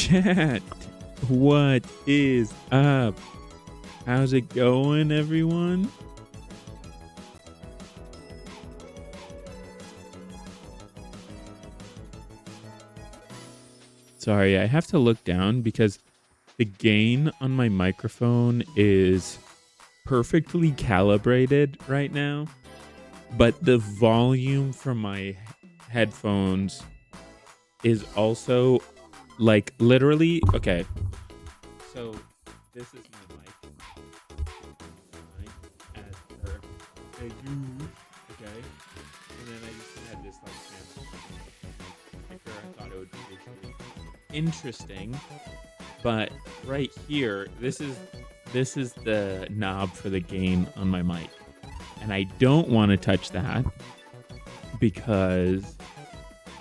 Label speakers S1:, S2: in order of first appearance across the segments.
S1: Chat, what is up? How's it going, everyone? Sorry, I have to look down because the gain on my microphone is perfectly calibrated right now, but the volume from my headphones is also like literally okay. So this is my mic as per I do, okay, and then I used to have this like sample speaker. I thought it would be visually interesting, but right here, this is the knob for the gain on my mic, and I don't want to touch that because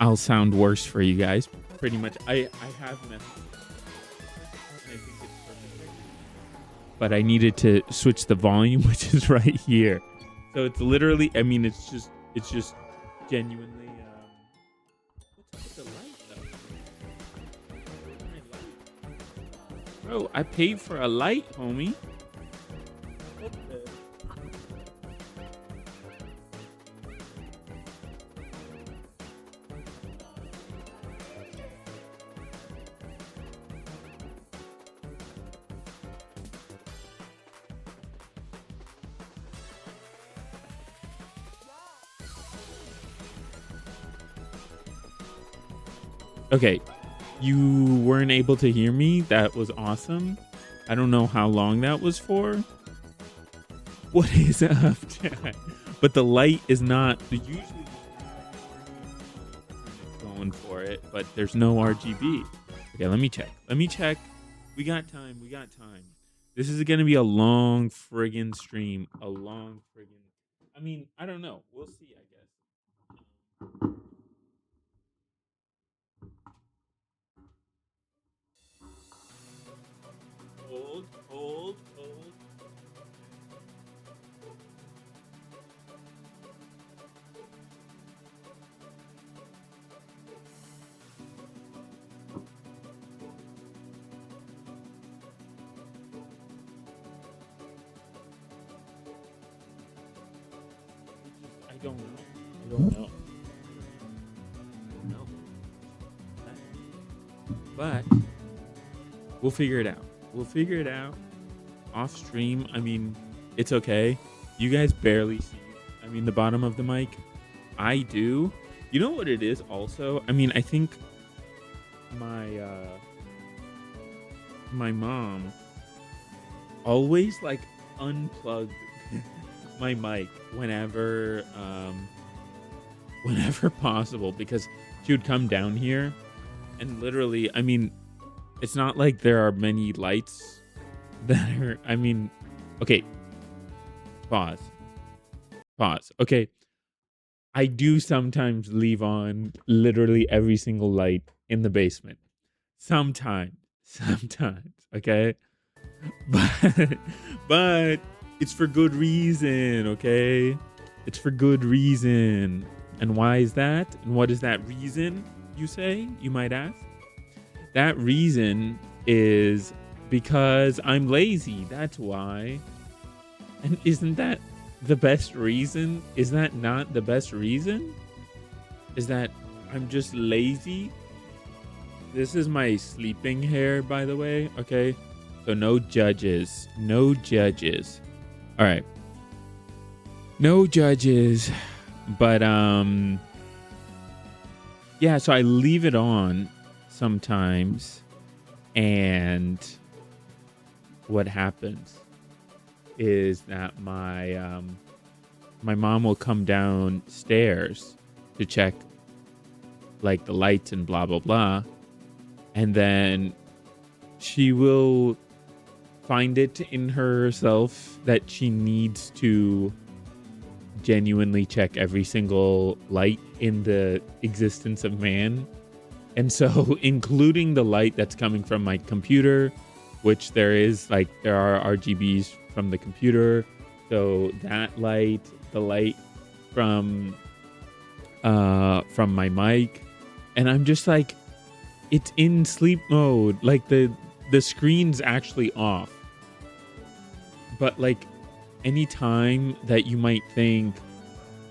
S1: I'll sound worse for you guys. Pretty much, I have messed with it, and I think it's perfect. But I needed to switch the volume, which is right here. So it's literally, I mean, it's just genuinely. What's up with the light though? Bro, I paid for a light, homie. What the? Okay, you weren't able to hear me. That was awesome. I don't know how long that was for. What is up, chat? But the light is not usually going for it, but there's no RGB. Okay, let me check. We got time. This is gonna be a long friggin' stream. I mean, I don't know. We'll see, I guess. Hold. I don't know. No. But we'll figure it out. Off stream. I mean, it's okay. You guys barely see, I mean, the bottom of the mic. I do. You know what it is also? I mean, I think my mom always like unplugged my mic whenever possible, because she would come down here and literally, I mean, it's not like there are many lights that are, I mean, okay, pause. Okay, I do sometimes leave on literally every single light in the basement. Sometimes, okay? But it's for good reason, okay? It's for good reason. And why is that? And what is that reason, you say? You might ask. That reason is because I'm lazy. That's why. And isn't that the best reason? Is that not the best reason? Is that I'm just lazy? This is my sleeping hair, by the way, okay? So no judges. All right. No judges. But yeah, so I leave it on sometimes, and what happens is that my mom will come downstairs to check like the lights and blah blah blah, and then she will find it in herself that she needs to genuinely check every single light in the existence of man. And so including the light that's coming from my computer, which there are RGBs from the computer. So that light, the light from my mic, and I'm just like, It's in sleep mode. Like the screen's actually off. But like anytime that you might think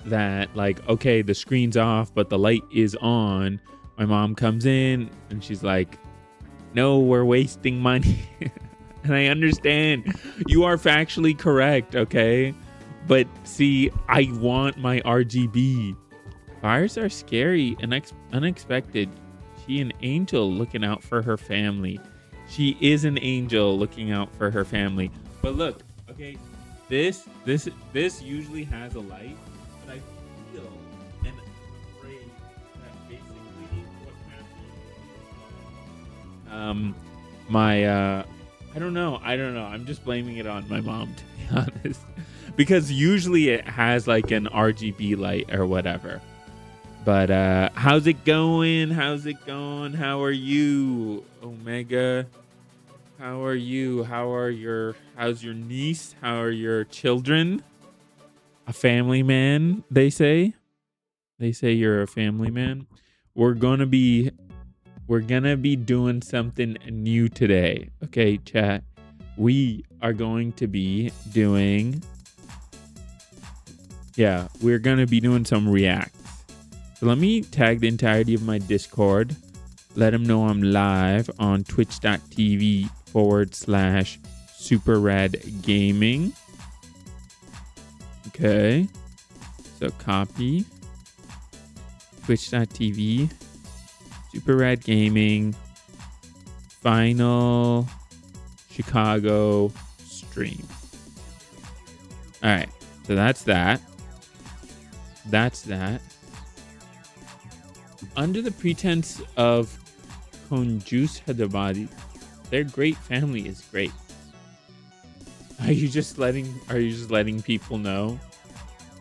S1: that like, okay, the screen's off, but the light is on, my mom comes in and she's like, no, we're wasting money. And I understand you are factually correct, okay? But see, I want my RGB. Fires are scary and unexpected. She an angel looking out for her family. She is an angel looking out for her family. But look, okay, this usually has a light, but I feel and afraid that basically what happened. I don't know. I'm just blaming it on my mom, to be honest, because usually it has like an RGB light or whatever. But how's it going? How's it going? How are you, Omega? How are you? How's your niece? How are your children? A family man, they say. They say you're a family man. We're gonna be doing something new today. Okay, chat. We are going to be doing we're gonna be doing some reacts. So let me tag the entirety of my Discord. Let them know I'm live on twitch.tv/SuperRadGaming. Okay. So copy. Twitch.tv SuperRadGaming final Chicago stream. All right. So that's that. Under the pretense of Conjus Hyderabadi, their great family is great. Are you just letting people know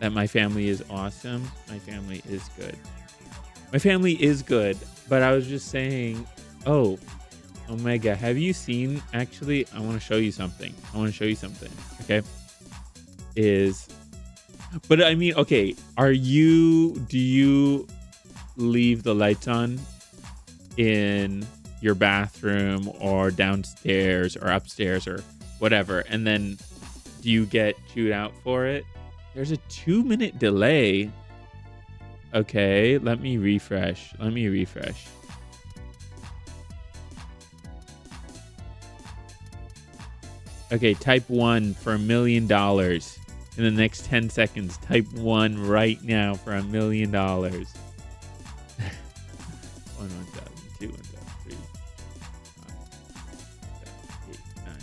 S1: that my family is awesome? My family is good. My family is good, but I was just saying, oh, Omega, have you seen, actually, I want to show you something. Okay? But I mean, okay, do you leave the lights on in your bathroom or downstairs or upstairs or whatever, and then do you get chewed out for it? There's a 2-minute delay. Okay, let me refresh. Okay, type 1 for $1 million in the next 10 seconds. Type 1 right now for $1 million. 1, 2, 3, 5, 7, 8, 9,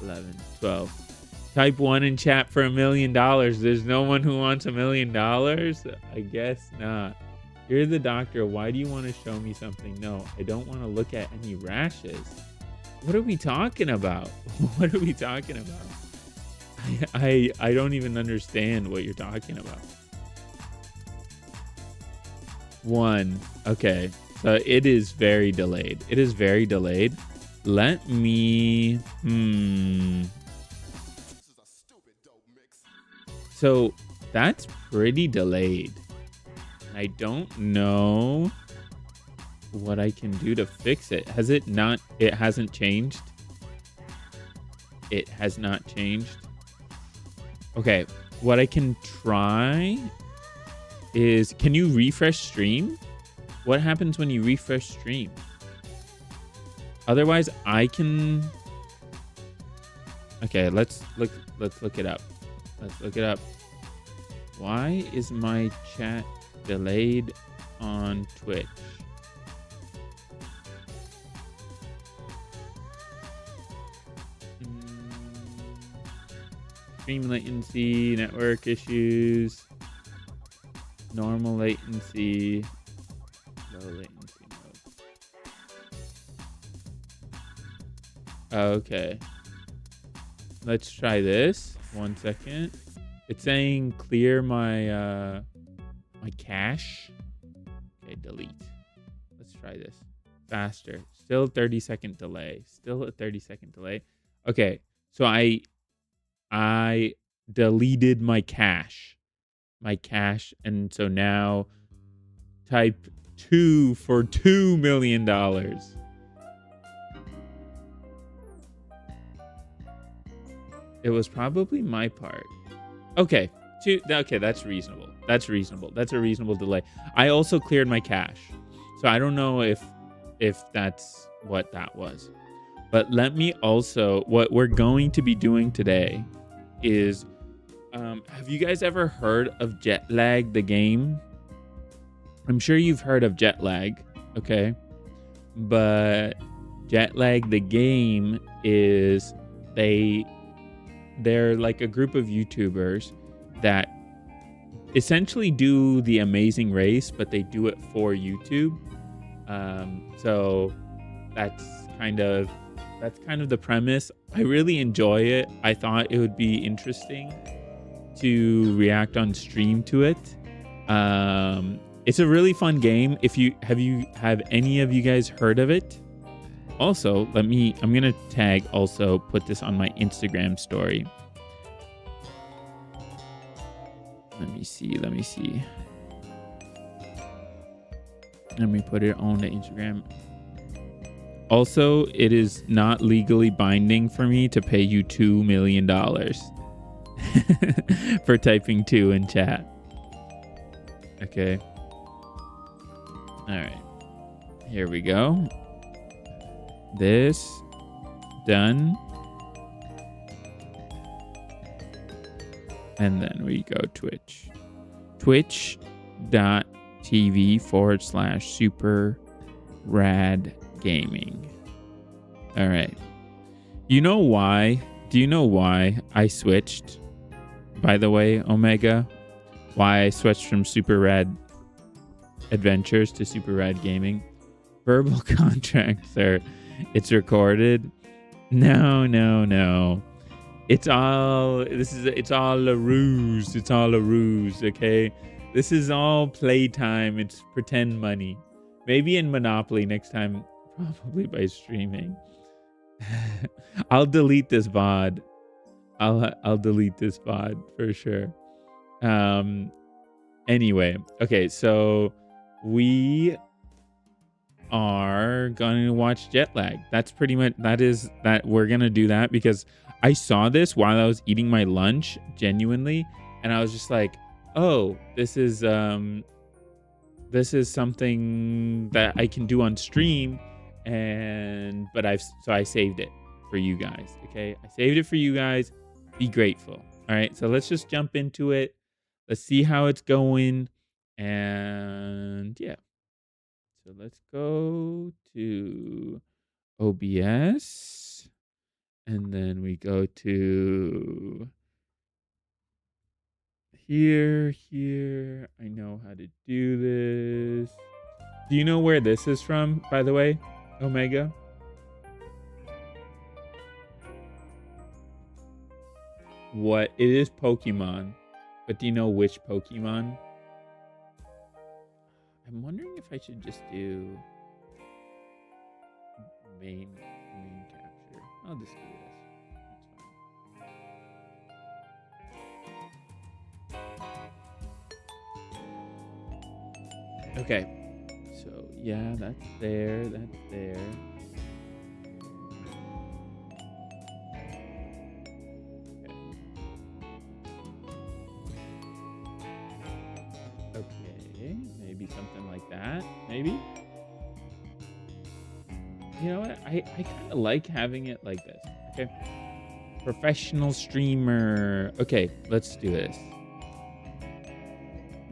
S1: 11, 12. Type 1 in chat for $1 million. There's no one who wants $1 million? I guess not. You're the doctor. Why do you want to show me something? No, I don't want to look at any rashes. What are we talking about? I don't even understand what you're talking about. 1. Okay. So it is very delayed. Let me... So that's pretty delayed. I don't know what I can do to fix it. Has it not? It hasn't changed. It has not changed. Okay. What I can try is, can you refresh stream? What happens when you refresh stream? Otherwise, I can... Okay, let's look it up. Why is my chat delayed on Twitch? Stream latency, network issues, normal latency, low latency mode. Okay. Let's try this. 1 second. It's saying clear my my cache. Okay, delete. Let's try this. Faster. Still 30-second delay. Okay. So I deleted my cache. And so now type for $2 million. It was probably my part. Okay, okay, that's reasonable. That's reasonable. That's a reasonable delay. I also cleared my cache, so I don't know if that's what that was. But let me also, what we're going to be doing today is, have you guys ever heard of Jetlagg the game? I'm sure you've heard of Jetlagg, okay? But Jetlagg the game is they're like a group of YouTubers that essentially do the Amazing Race, but they do it for YouTube. So that's kind of the premise. I really enjoy it. I thought it would be interesting to react on stream to it. It's a really fun game. Have any of you guys heard of it? Also, I'm gonna put this on my Instagram story. Let me see. Let me put it on the Instagram. Also, it is not legally binding for me to pay you $2 million for typing 2 in chat. Okay. All right. Here we go. This done. And then we go Twitch. Twitch.tv/super rad gaming. All right. You know why? Do you know why I switched? By the way, Omega, why I switched from Super Rad Adventures to Super Rad Gaming? Verbal contract, sir. It's recorded. No. It's all a ruse. It's all a ruse, okay? This is all playtime. It's pretend money. Maybe in Monopoly next time, probably by streaming. I'll delete this VOD. I'll delete this VOD for sure. Anyway, okay, so we are going to watch Jetlagg. That's pretty much that we're going to do that because I saw this while I was eating my lunch, genuinely, and I was just like, "Oh, this is something that I can do on stream." But I saved it for you guys. Okay, I saved it for you guys. Be grateful. All right, so let's just jump into it. Let's see how it's going, and yeah. So let's go to OBS, and then we go to here. I know how to do this. Do you know where this is from, by the way, Omega? What? It is Pokemon, but do you know which Pokemon? I'm wondering if I should just do main capture. I'll just do this. That's fine. Okay. So yeah, that's there. Okay, maybe something like that. Maybe. You know what? I kind of like having it like this. Okay. Professional streamer. Okay, let's do this.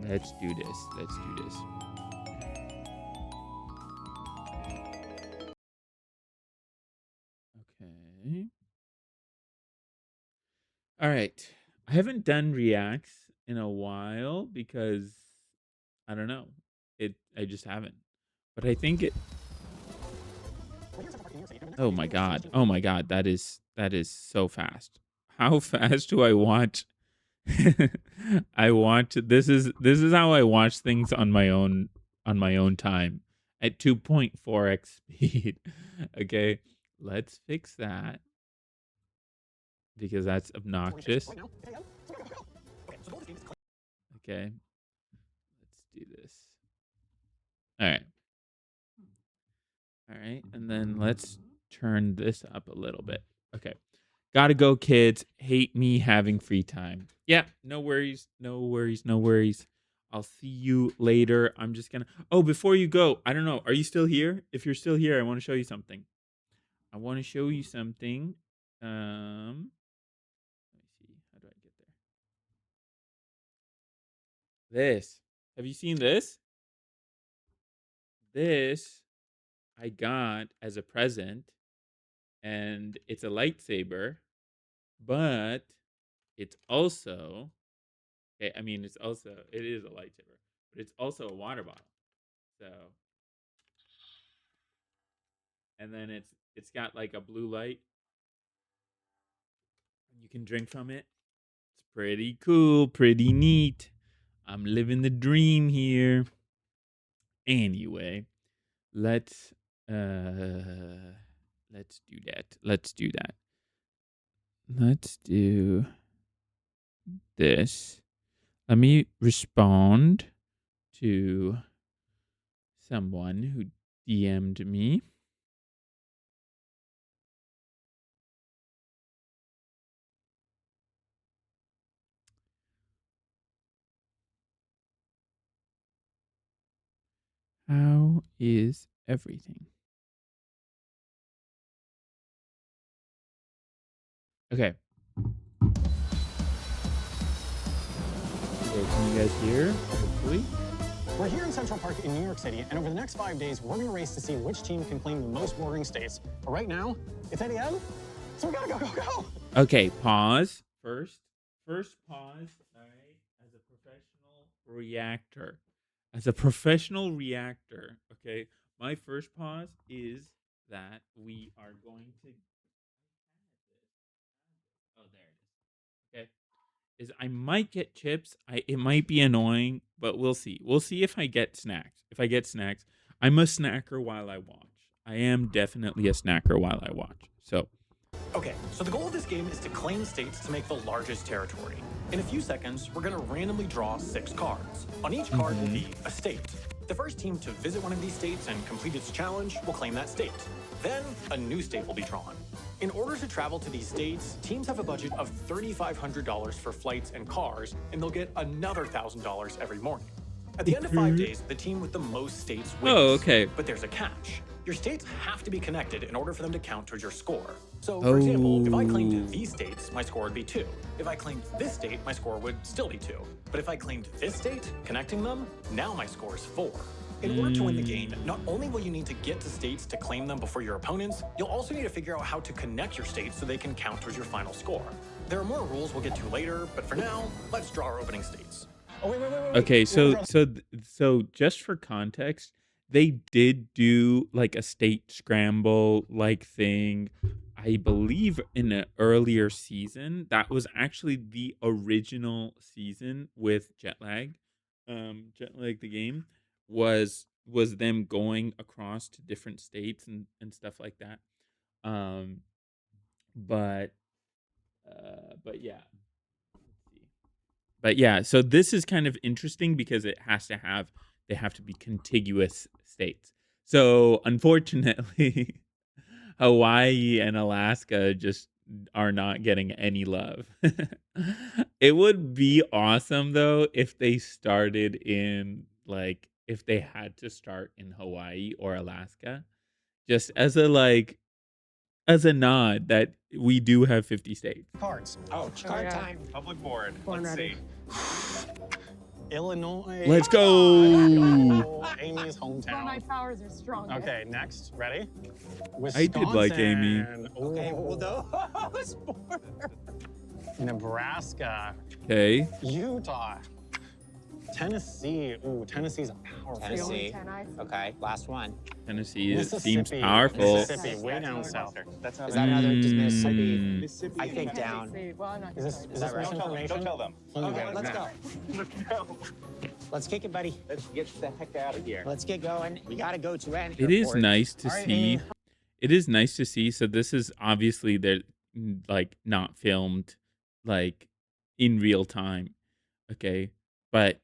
S1: Let's do this. Okay. All right. I haven't done reacts in a while because I don't know. I just haven't. But I think it. Oh my god. That is so fast. How fast do I watch? This is how I watch things on my own time at 2.4x speed. Okay. Let's fix that because that's obnoxious. Okay. Let's do this. All right. All right. And then let's turn this up a little bit. Okay. Gotta go, kids. Hate me having free time. Yeah, no worries. No worries. No worries. I'll see you later. I'm just gonna. Oh, before you go, I don't know. Are you still here? If you're still here, I want to show you something. I want to show you something. Let me see. How do I get there? This. Have you seen this? This I got as a present, and it's a lightsaber, but it's also okay. I mean, it is a lightsaber, but it's also a water bottle. So, and then it's got like a blue light, and you can drink from it. It's pretty cool, pretty neat. I'm living the dream here. Anyway, let's uh let's do that. Let's do that. Let's do this. Let me respond to someone who DM'd me. How is everything? Okay. Okay, can you guys hear? Hopefully.
S2: We're here in Central Park in New York City, and over the next 5 days, we're going to race to see which team can claim the most bordering states. But right now, it's 8 a.m., so we gotta go.
S1: Okay, pause. First pause. All right. As a professional reactor, okay, my first pause is that we are going to. Oh, there it is. Okay. Is I might get chips. It might be annoying, but we'll see. We'll see if I get snacks. If I get snacks, I'm a snacker while I watch. I am definitely a snacker while I watch. So,
S2: Okay, so the goal of this game is to claim states to make the largest territory. In a few seconds, we're going to randomly draw 6 cards. On each card will be a state. The first team to visit one of these states and complete its challenge will claim that state. Then, a new state will be drawn. In order to travel to these states, teams have a budget of $3,500 for flights and cars, and they'll get another $1,000 every morning. At the end of 5 days, the team with the most states wins.
S1: oh, okay.
S2: But there's a catch. Your states have to be connected in order for them to count towards your score. So, for example, if I claimed these states, my score would be 2. If I claimed this state, my score would still be 2. But if I claimed this state, connecting them, now my score is 4. In order to win the game, not only will you need to get to states to claim them before your opponents, you'll also need to figure out how to connect your states so they can count towards your final score. There are more rules we'll get to later, but for now, let's draw our opening states. Oh, wait.
S1: Okay, so just for context, they did do like a state scramble like thing. I believe in an earlier season. That was actually the original season with Jetlagg. Jetlagg the game was them going across to different states and stuff like that. Um but but yeah. Let's see. But yeah, so this is kind of interesting because they have to be contiguous states. So unfortunately, Hawaii and Alaska just are not getting any love. It would be awesome though if they started in like if they had to start in Hawaii or Alaska just as a nod that we do have 50 states.
S2: Cards.
S3: Oh, card time. Public board. Let's see.
S2: Illinois.
S1: Let's go.
S2: Amy's hometown.
S4: My powers are strong.
S2: Okay, next. Ready?
S1: I did like Amy.
S3: Okay, well, those board.
S2: Nebraska.
S1: Okay.
S2: Utah. Tennessee. Ooh, Tennessee's a powerful.
S3: Tennessee. Okay, last one.
S1: Tennessee seems
S2: Mississippi.
S1: powerful.
S2: Mississippi, way down south.
S3: That's Is that another? Does Mississippi?
S2: Mississippi.
S3: I think down.
S2: Is this
S3: right?
S2: misinformation?
S3: Don't tell them. Okay, let's go. Let's kick it, buddy.
S5: Let's get the heck out of here.
S3: Let's get going. We gotta go to an
S1: It is
S3: airport.
S1: nice to
S2: All right,
S1: see.
S2: Amy.
S1: It is nice to see. So this is obviously they're like not filmed like in real time. Okay. But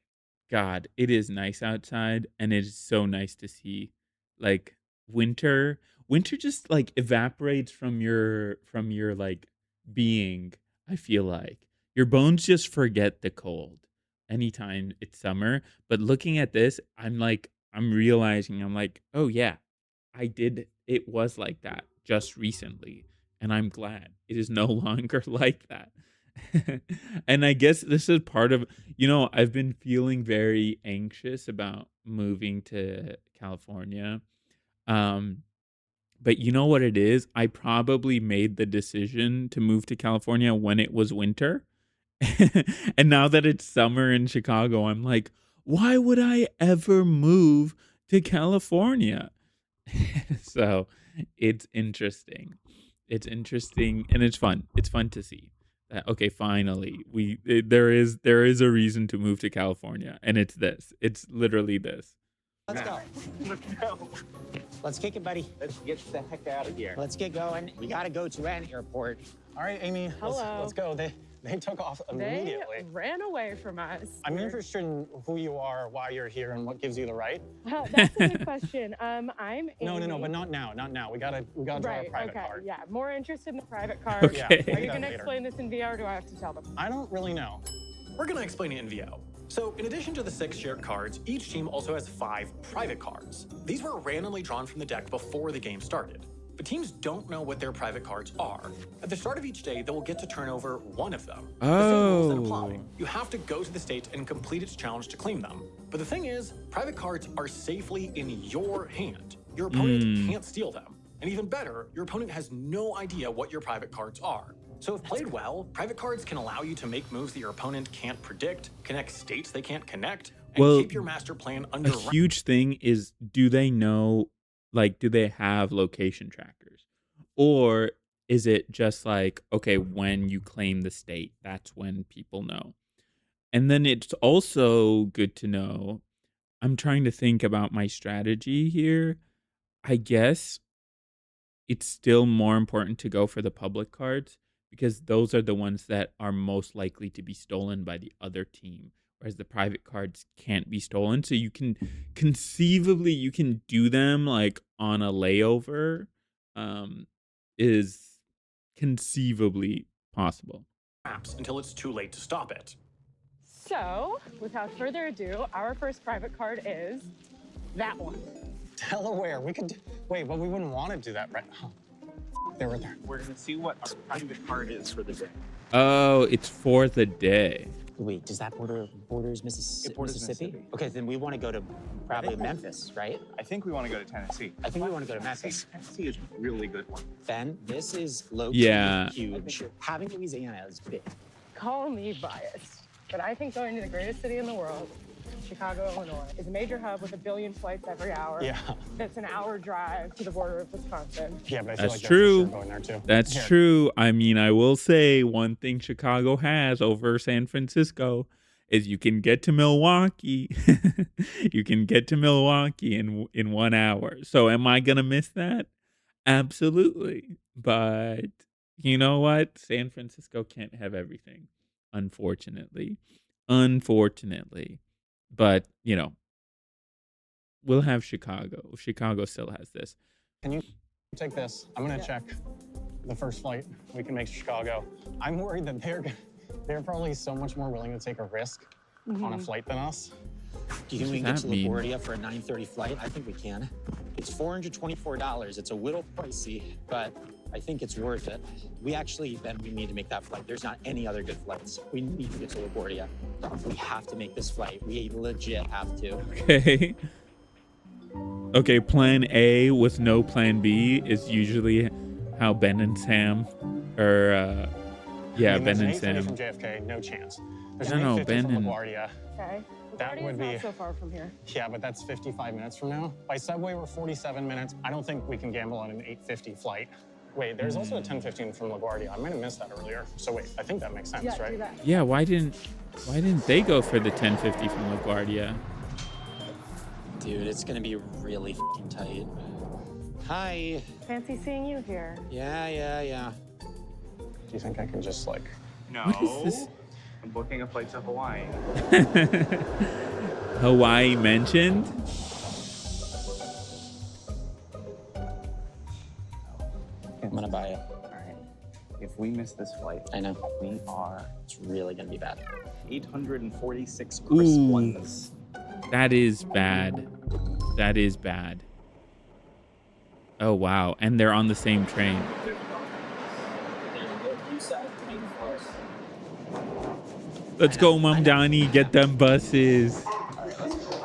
S1: God, it is nice outside, and it is so nice to see, like, winter. Winter just, like, evaporates from your, like, being, I feel like. Your bones just forget the cold anytime it's summer, but looking at this, I'm realizing, I'm like, "Oh, yeah, it was like that just recently, and I'm glad it is no longer like that." And I guess this is part of, I've been feeling very anxious about moving to California. Um, but you know what it is? I probably made the decision to move to California when it was winter. And now that it's summer in Chicago, I'm like, why would I ever move to California? So it's interesting. It's interesting and it's fun. It's fun to see that, okay, finally there is a reason to move to California, and it's this. It's literally this.
S3: Let's go.
S5: Let's go.
S3: Let's kick it, buddy.
S5: Let's get the heck out of here.
S3: Let's get going. We gotta go to an airport.
S2: All right, Amy.
S4: Hello.
S2: Let's go. They took off immediately.
S4: They ran away from us.
S2: I'm interested in who you are, why you're here, and what gives you the right.
S4: That's a good question. I'm Amy.
S2: No, but not now. Not now. We gotta draw
S4: Right,
S2: a private
S4: okay,
S2: card.
S4: yeah. More interested in the private card.
S1: Okay.
S2: Yeah,
S4: Are you
S2: that
S4: gonna
S2: later.
S4: explain this in VR or do I have to tell them?
S2: I don't really know. We're gonna explain it in VO. So, in addition to the 6 shared cards, each team also has 5 private cards. These were randomly drawn from the deck before the game started. But teams don't know what their private cards are. At the start of each day, they will get to turn over one of them. The same rules then apply. You have to go to the state and complete its challenge to claim them. But the thing is, private cards are safely in your hand. Your opponent can't steal them. And even better, your opponent has no idea what your private cards are. So if played well, private cards can allow you to make moves that your opponent can't predict, connect states they can't connect, and
S1: Well,
S2: keep your master plan under
S1: a huge thing is, do they know, like, do they have location trackers? Or is it just like, okay, when you claim the state, that's when people know? And then it's also good to know, I'm trying to think about my strategy here. I guess it's still more important to go for the public cards because those are the ones that are most likely to be stolen by the other team, whereas the private cards can't be stolen. So you can do them like on a layover, is conceivably possible.
S2: traps until it's too late to stop it.
S4: So, without further ado, our first private card is that one.
S2: Delaware, we could wait, but we wouldn't want to do that right now. They were there.
S5: We're gonna see what our private card is for the day.
S1: Oh, it's for the day.
S3: Wait, does that borders
S5: It
S3: Mississippi?
S5: borders Mississippi.
S3: Okay, then we want to go to probably Memphis, right?
S5: I think we want to go to Tennessee.
S3: I think we want to go to Memphis.
S5: Tennessee is a really good one.
S3: Ben, this is low-key
S1: Yeah.
S3: huge. Having Louisiana is big.
S4: Call me biased, but I think going to the greatest city in the world, Chicago, Illinois, is a major hub with 1 billion flights every hour.
S2: Yeah.
S4: That's an hour drive to the border of Wisconsin.
S2: Yeah, but I feel
S1: That's
S2: like
S1: true.
S2: That's for sure going there too.
S1: That's
S2: Here.
S1: true. I mean, I will say one thing Chicago has over San Francisco is you can get to Milwaukee. You can get to Milwaukee in 1 hour. So am I gonna miss that? Absolutely. But you know what? San Francisco can't have everything, unfortunately. Unfortunately. But, we'll have Chicago. Chicago still has this.
S2: Can you take this? I'm gonna check the first flight we can make to Chicago. I'm worried that they're probably so much more willing to take a risk on a flight than us.
S3: Do you think we can
S1: What
S3: get
S1: does
S3: to
S1: that mean?
S3: LaGuardia for a 9:30 flight? I think we can. It's $424. It's a little pricey, but I think it's worth it. We need to make that flight. There's not any other good flights. We need to get to LaGuardia. We have to make this flight. We legit have to.
S1: Okay. Okay, plan A with no plan B is usually how Ben and Sam or yeah,
S2: I mean,
S1: Ben
S2: there's
S1: and
S2: an 8:30
S1: Sam.
S2: from JFK, no chance. There's
S1: No,
S2: an
S1: no,
S2: 8:50
S1: Ben
S2: from
S1: and-
S2: LaGuardia.
S4: Okay.
S2: That
S4: LaGuardia
S2: would
S4: is
S2: be-
S4: not so far from here.
S2: Yeah, but that's 55 minutes from now. By subway, we're 47 minutes. I don't think we can gamble on an 8:50 flight. Wait, there's also a 10:15 from LaGuardia. I might have missed that earlier. So wait, I think that makes sense,
S4: Yeah,
S2: right?
S4: do that.
S1: Yeah, why didn't they go for the 1050 from LaGuardia?
S3: Dude, it's gonna be really fucking tight. Hi.
S4: Fancy seeing you here.
S3: Yeah.
S2: Do you think I can just like?
S5: No.
S1: What is this?
S5: I'm booking a flight to Hawaii.
S1: Hawaii mentioned.
S3: I'm gonna buy it.
S5: All right. If we miss this flight,
S3: I know.
S5: we are
S3: It's really gonna be bad.
S5: 846 crisp
S1: Ooh.
S5: ones.
S1: That is bad. That is bad. Oh, wow. And they're on the same train. Let's go, Mom Donnie. Get them buses.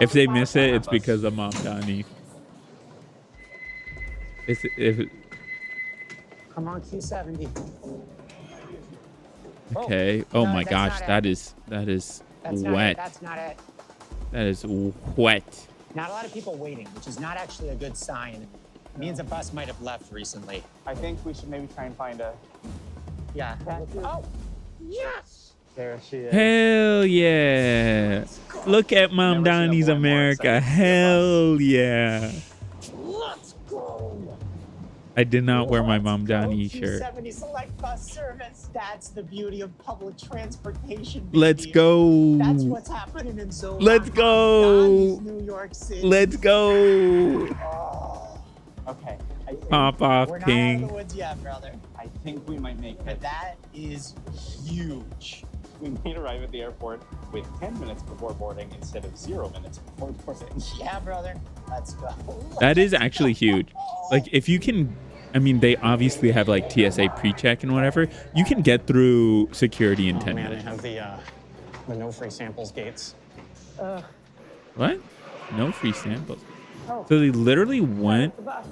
S1: If they miss it, it's because of Mom Donnie. If
S3: Come on, Q70.
S1: okay. Oh
S4: No,
S1: my
S4: that's
S1: gosh,
S4: not
S1: that
S4: it.
S1: is
S4: That's not
S1: wet.
S4: it. That's not it.
S1: That is wet.
S3: Not a lot of people waiting, which is not actually a good sign. It means a bus might have left recently.
S5: I think we should maybe try and find a.
S3: Yeah.
S4: Oh, yes.
S5: There she is.
S1: Hell yeah. Look at Mom
S5: Never seen a
S1: Donnie's
S5: boy more
S1: America.
S5: excited to see a
S1: Hell yeah.
S3: Let's go.
S1: I did not wear my Mom Donnie shirt.
S3: Q70 Select Bus Service. That's the beauty of public transportation. Baby.
S1: Let's go.
S3: That's what's happening in Zola.
S1: Let's go.
S3: New York City.
S1: Let's go.
S3: Oh,
S5: Okay. I think,
S1: Pop off,
S3: we're not out of
S1: King.
S3: the woods yet, brother.
S5: I think we might make
S3: But
S5: it.
S3: that is huge.
S5: We might arrive at the airport with 10 minutes before boarding instead of 0 minutes before boarding.
S3: Yeah, brother. Let's go.
S1: That is actually huge. Like, if you can, I mean, they obviously have like TSA pre-check and whatever. You can get through security in 10
S2: Man, I
S1: minutes.
S2: have the no free samples gates.
S1: What? No free samples.
S4: Oh.
S1: So they literally went.
S4: The bus.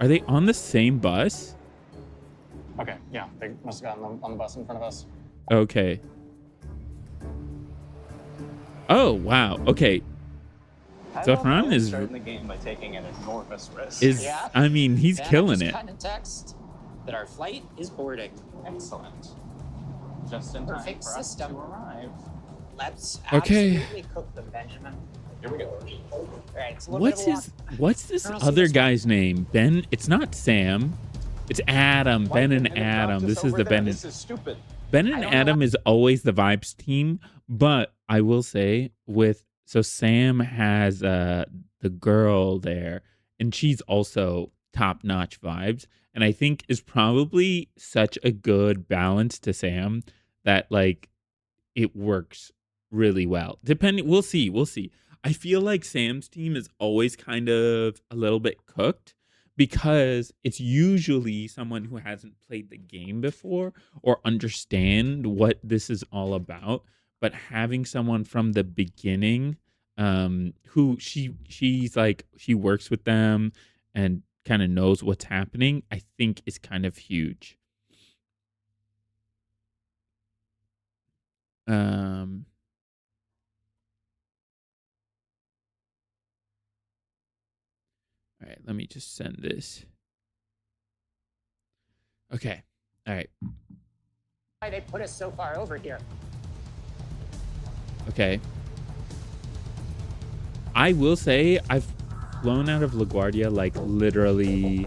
S1: Are they on the same bus?
S2: Okay, yeah, they must have gotten on the bus in front of us.
S1: Okay. Oh, wow. Okay.
S5: I
S1: So
S5: love
S1: Han
S5: how we're
S1: is-
S5: starting the game by taking an enormous risk.
S3: Yeah.
S1: I mean, he's
S3: Then I
S1: killing
S3: just
S1: it.
S3: got a text that our flight is boarding.
S5: Excellent. Just in time
S3: Perfect
S5: for us
S3: system.
S5: to arrive.
S3: Let's
S1: Okay.
S3: absolutely cook them, Benjamin.
S5: Here we go.
S3: All right, it's a little
S1: What's
S3: bit of a
S1: his?
S3: walk.
S1: What's this
S3: Colonel, see
S1: other
S3: this one?
S1: guy's name? Ben. It's not Sam. It's Adam. Ben and Adam. This is the Ben.
S5: This is stupid.
S1: Ben
S3: I
S1: and
S3: don't know
S1: Adam is always the vibes team, but I will say so Sam has the girl there, and she's also top-notch vibes, and I think is probably such a good balance to Sam that like it works really well. We'll see. I feel like Sam's team is always kind of a little bit cooked because it's usually someone who hasn't played the game before or understand what this is all about. But having someone from the beginning, who she's like, she works with them and kind of knows what's happening, I think is kind of huge. All right, let me just send this. Okay. All right.
S3: Why they put us so far over here?
S1: Okay. I will say I've flown out of LaGuardia like literally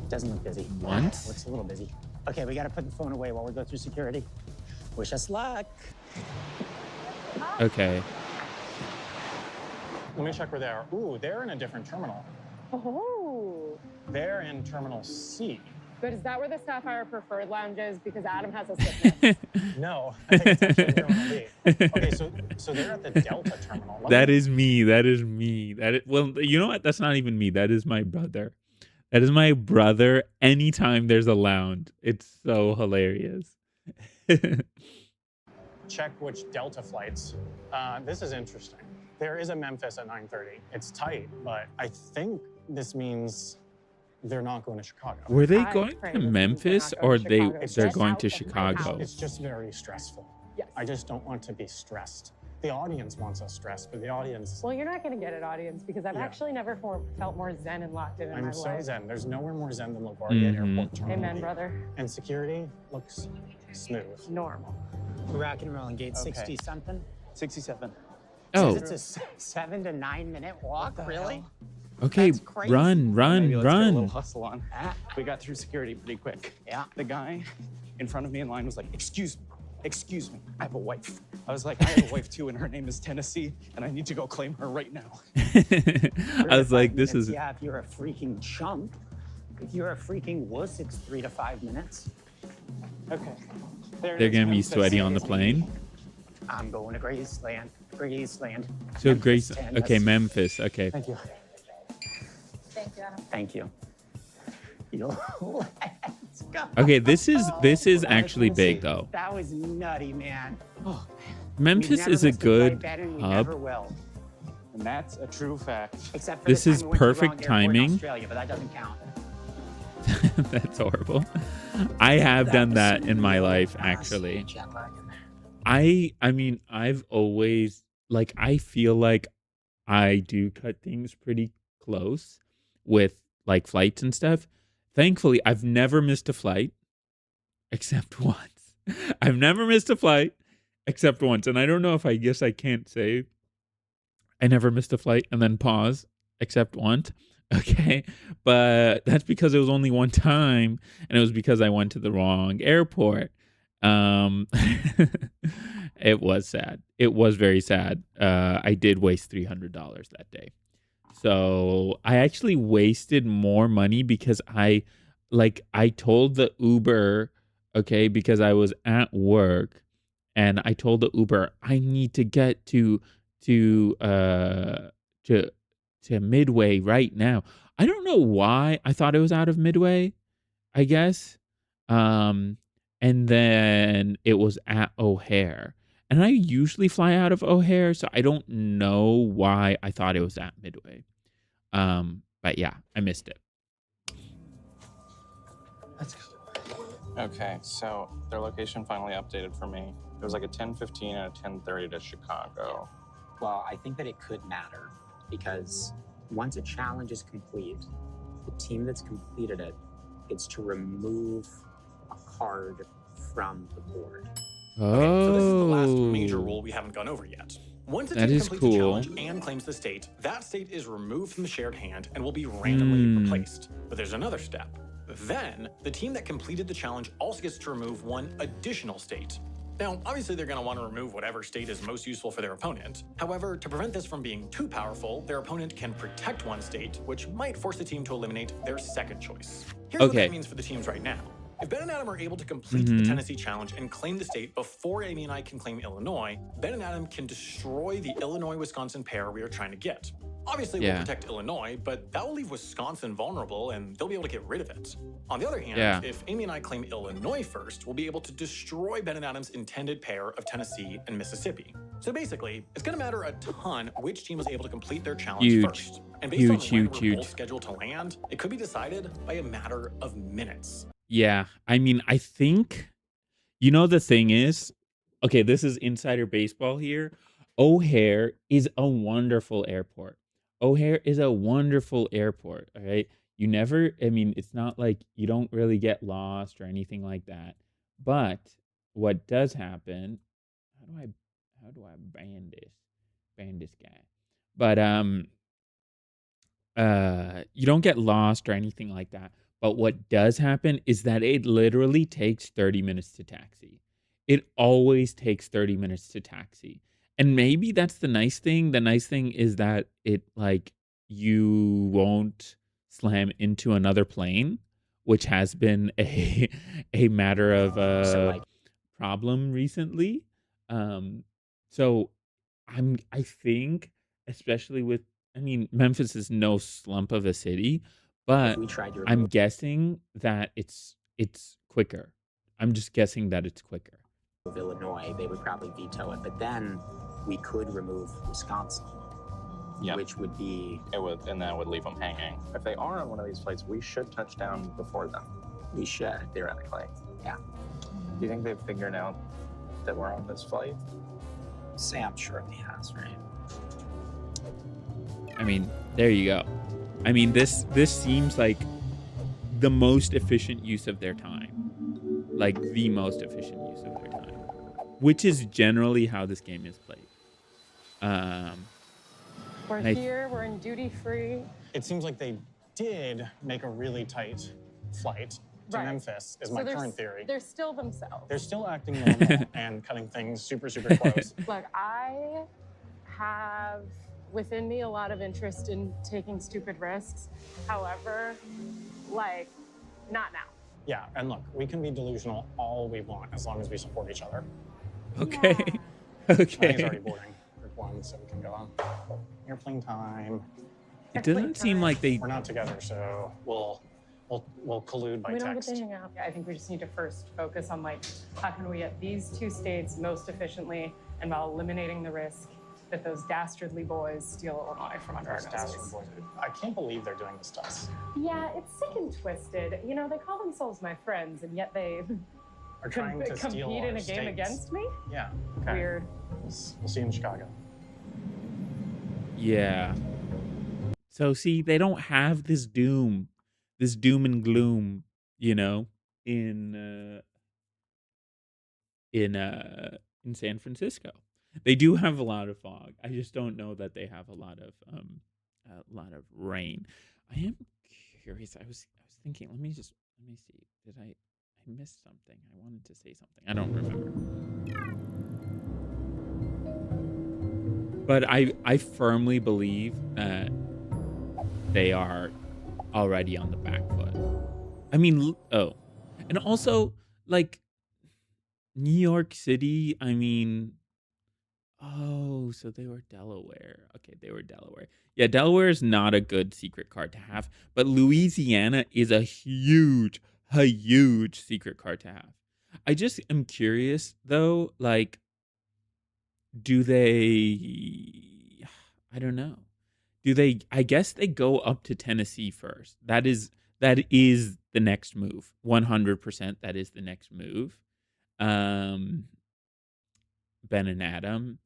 S3: Doesn't look busy.
S1: Once?
S3: Looks a little busy. Okay, we gotta put the phone away while we go through security. Wish us luck.
S1: okay.
S2: Let me check where they are. Ooh, they're in a different terminal.
S4: Oh.
S2: They're in Terminal C.
S4: But is that where the Sapphire Preferred Lounge is? Because Adam has a sickness.
S2: No, I think it's actually Terminal B. Okay, so they're at the Delta terminal.
S1: That is me. Well, you know what? That's not even me. That is my brother. That is my brother. Anytime there's a lounge, it's so hilarious.
S2: Check which Delta flights. This is interesting. There is a Memphis at 9:30. It's tight, but I think this means they're not going to Chicago.
S1: Were they
S4: I
S1: going
S4: pray
S1: to
S4: this means
S1: Memphis
S4: they're not going
S1: or
S4: to
S1: they're
S4: Chicago. It's just
S1: going
S4: out
S1: to
S4: of my
S1: Chicago?
S4: house.
S2: It's just very stressful.
S4: Yes.
S2: I just don't want to be stressed. The audience wants us stressed, but the audience,
S4: Well, you're not going to get it, audience, because I've
S2: Yeah.
S4: actually never felt more zen and locked in my
S2: I'm so
S4: life.
S2: zen. There's nowhere more zen than LaGuardia
S1: Mhm.
S2: Airport Terminal.
S4: Amen,
S2: B.
S4: brother.
S2: And security looks smooth.
S4: Normal.
S3: We're rocking and rolling. Gate
S5: Okay.
S3: 60 something.
S5: 67.
S1: Oh,
S3: It's a 7 to 9 minute walk.
S5: the
S3: Really?
S5: hell?
S1: okay.
S3: That's crazy.
S1: Run,
S5: Maybe let's get a little
S1: run.
S5: hustle on.
S3: Ah,
S5: We got through security pretty quick.
S3: yeah.
S5: The guy in front of me in line was like, "Excuse me, Excuse me, I have a wife. I was like, I have a wife too, and her name is Tennessee, and I need to go claim her right now.
S1: I was like, this is.
S3: Yeah, if you're a freaking chump. If you're a freaking wuss, it's 3 to 5 minutes.
S5: Okay.
S1: They're gonna be sweaty on the plane.
S3: I'm going to Graceland. Graceland.
S1: So Grace.
S3: Tennessee.
S1: Okay, Memphis. Okay.
S5: Thank you.
S4: Thank you.
S3: Thank you. Let's go.
S1: Okay, this is actually big though.
S3: That was nutty, man.
S5: Oh,
S1: Memphis is a good
S3: Never
S1: hub.
S3: will.
S5: and that's a true fact.
S3: Except for
S1: This
S3: the time
S1: is
S3: we went to the
S1: perfect
S3: wrong airport in
S1: timing.
S3: Australia, but that doesn't count.
S1: That's horrible. I have done that in my life actually.
S3: Jetlagg.
S1: I mean, I've always like I feel like I do cut things pretty close with like flights and stuff. Thankfully, I've never missed a flight except once. I've never missed a flight except once. And I don't know if I guess I can't say I never missed a flight and then pause except once. Okay. But that's because it was only one time and it was because I went to the wrong airport. It was sad. It was very sad. I did waste $300 that day. So I actually wasted more money because I told the Uber, okay, because I was at work and I told the Uber I need to get to Midway right now. I don't know why I thought it was out of Midway, I guess. And then it was at O'Hare. And I usually fly out of O'Hare, so I don't know why I thought it was at Midway. But yeah, I missed it.
S5: Let's go. Okay, so their location finally updated for me. It was like a 10:15 and a 10:30 to Chicago.
S3: Well, I think that it could matter because once a challenge is complete, the team that's completed it gets to remove a card from the board.
S1: Oh,
S2: So this is the last major rule we haven't gone over yet. Once a
S1: That
S2: team
S1: is
S2: completes the
S1: cool.
S2: challenge and claims the state, that state is removed from the shared hand and will be randomly replaced. But there's another step. Then, the team that completed the challenge also gets to remove one additional state. Now, obviously they're going to want to remove whatever state is most useful for their opponent. However, to prevent this from being too powerful, their opponent can protect one state, which might force the team to eliminate their second choice. Here's what
S1: Okay.
S2: that means for the teams right now. If Ben and Adam are able to complete the Tennessee challenge and claim the state before Amy and I can claim Illinois, Ben and Adam can destroy the Illinois-Wisconsin pair we are trying to get. Obviously, we'll
S1: Yeah.
S2: protect Illinois, but that will leave Wisconsin vulnerable and they'll be able to get rid of it. On the other hand,
S1: Yeah.
S2: if Amy and I claim Illinois first, we'll be able to destroy Ben and Adam's intended pair of Tennessee and Mississippi. So basically, it's going to matter a ton which team was able to complete their challenge
S1: Huge.
S2: first. And based on when we're
S1: Huge.
S2: both scheduled to land, it could be decided by a matter of minutes.
S1: Yeah, I mean, I think, the thing is, okay, this is insider baseball here. O'Hare is a wonderful airport. O'Hare is a wonderful airport, all right? It's not like you don't really get lost or anything like that. But what does happen, how do I ban this guy? But you don't get lost or anything like that. But what does happen is that it literally takes 30 minutes to taxi. It always takes 30 minutes to taxi. And maybe that's the nice thing. The nice thing is that you won't slam into another plane, which has been a matter of problem recently. So I think, especially with, Memphis is no slump of a city, but
S3: We tried to
S1: I'm
S3: remove
S1: guessing that it's quicker. I'm just guessing that it's quicker.
S3: Illinois, they would probably veto it. But then we could remove Wisconsin,
S5: Yep.
S3: which would be
S5: And that would leave them hanging. If they are on one of these flights, we should touch down before them,
S3: we should.
S5: theoretically.
S3: Yeah.
S5: Do you think they've figured out that we're on this flight?
S3: Sam surely has, right?
S1: There you go. This seems like the most efficient use of their time. Like the most efficient use of their time. Which is generally how this game is played.
S4: We're
S1: And I-
S4: here, we're in duty free.
S6: It seems like they did make a really tight flight.
S2: to
S4: Right.
S2: Memphis is
S4: So
S2: my
S4: they're
S2: current
S4: s-
S2: theory.
S4: They're still themselves.
S2: They're still acting normal and cutting things super, super close.
S4: Look, I have within me a lot of interest in taking stupid risks. However, like, not now.
S2: Yeah, and look, we can be delusional all we want as long as we support each other.
S1: Okay.
S4: Yeah.
S2: I think he's already
S1: Okay.
S2: boarding group 1, so we can go on. Airplane time.
S1: It doesn't seem like they.
S2: We're not together, so we'll collude by
S4: We don't get
S2: text.
S4: to hang out. I think we just need to first focus on like how can we get these 2 states most efficiently and while eliminating the risk that those dastardly boys steal Illinois from under our
S2: Those dastard
S4: noses.
S2: boys. I can't believe they're doing this to us.
S4: Yeah, it's sick and twisted. You know, they call themselves my friends, and yet they
S2: Are trying to steal
S4: compete
S2: our
S4: in a game
S2: states.
S4: against me.
S2: Yeah. Okay.
S4: Weird.
S2: We'll see you in Chicago.
S1: Yeah. So see, they don't have this doom and gloom, you know, in in San Francisco. They do have a lot of fog. I just don't know that they have a lot of rain. I am curious. I was thinking. Let me see. Did I missed something? I wanted to say something. I don't remember. But I firmly believe that they are already on the back foot. I mean, and also like New York City. I mean, so they were Delaware. Okay, they were Delaware. Yeah, Delaware is not a good secret card to have, but Louisiana is a huge secret card to have. I just am curious though, like, do they, I don't know. Do they, I guess they go up to Tennessee first. That is the next move. 100% that is the next move. Ben and Adam.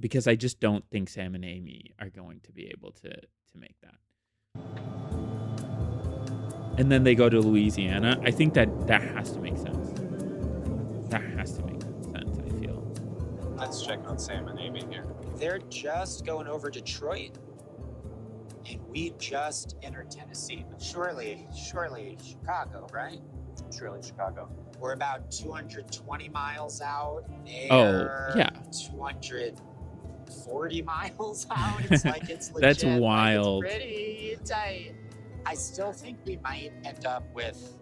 S1: Because I just don't think Sam and Amy are going to be able to make that. And then they go to Louisiana. I think that has to make sense. That has to make sense, I feel.
S5: Let's check on Sam and Amy here.
S3: They're just going over Detroit. And we just entered Tennessee. Surely Chicago, right?
S5: Surely Chicago.
S3: We're about 220 miles out.
S1: Oh, yeah.
S3: 240 miles out. It's like it's legit.
S1: That's
S3: like,
S1: wild.
S3: it's pretty tight. I still think we might end up with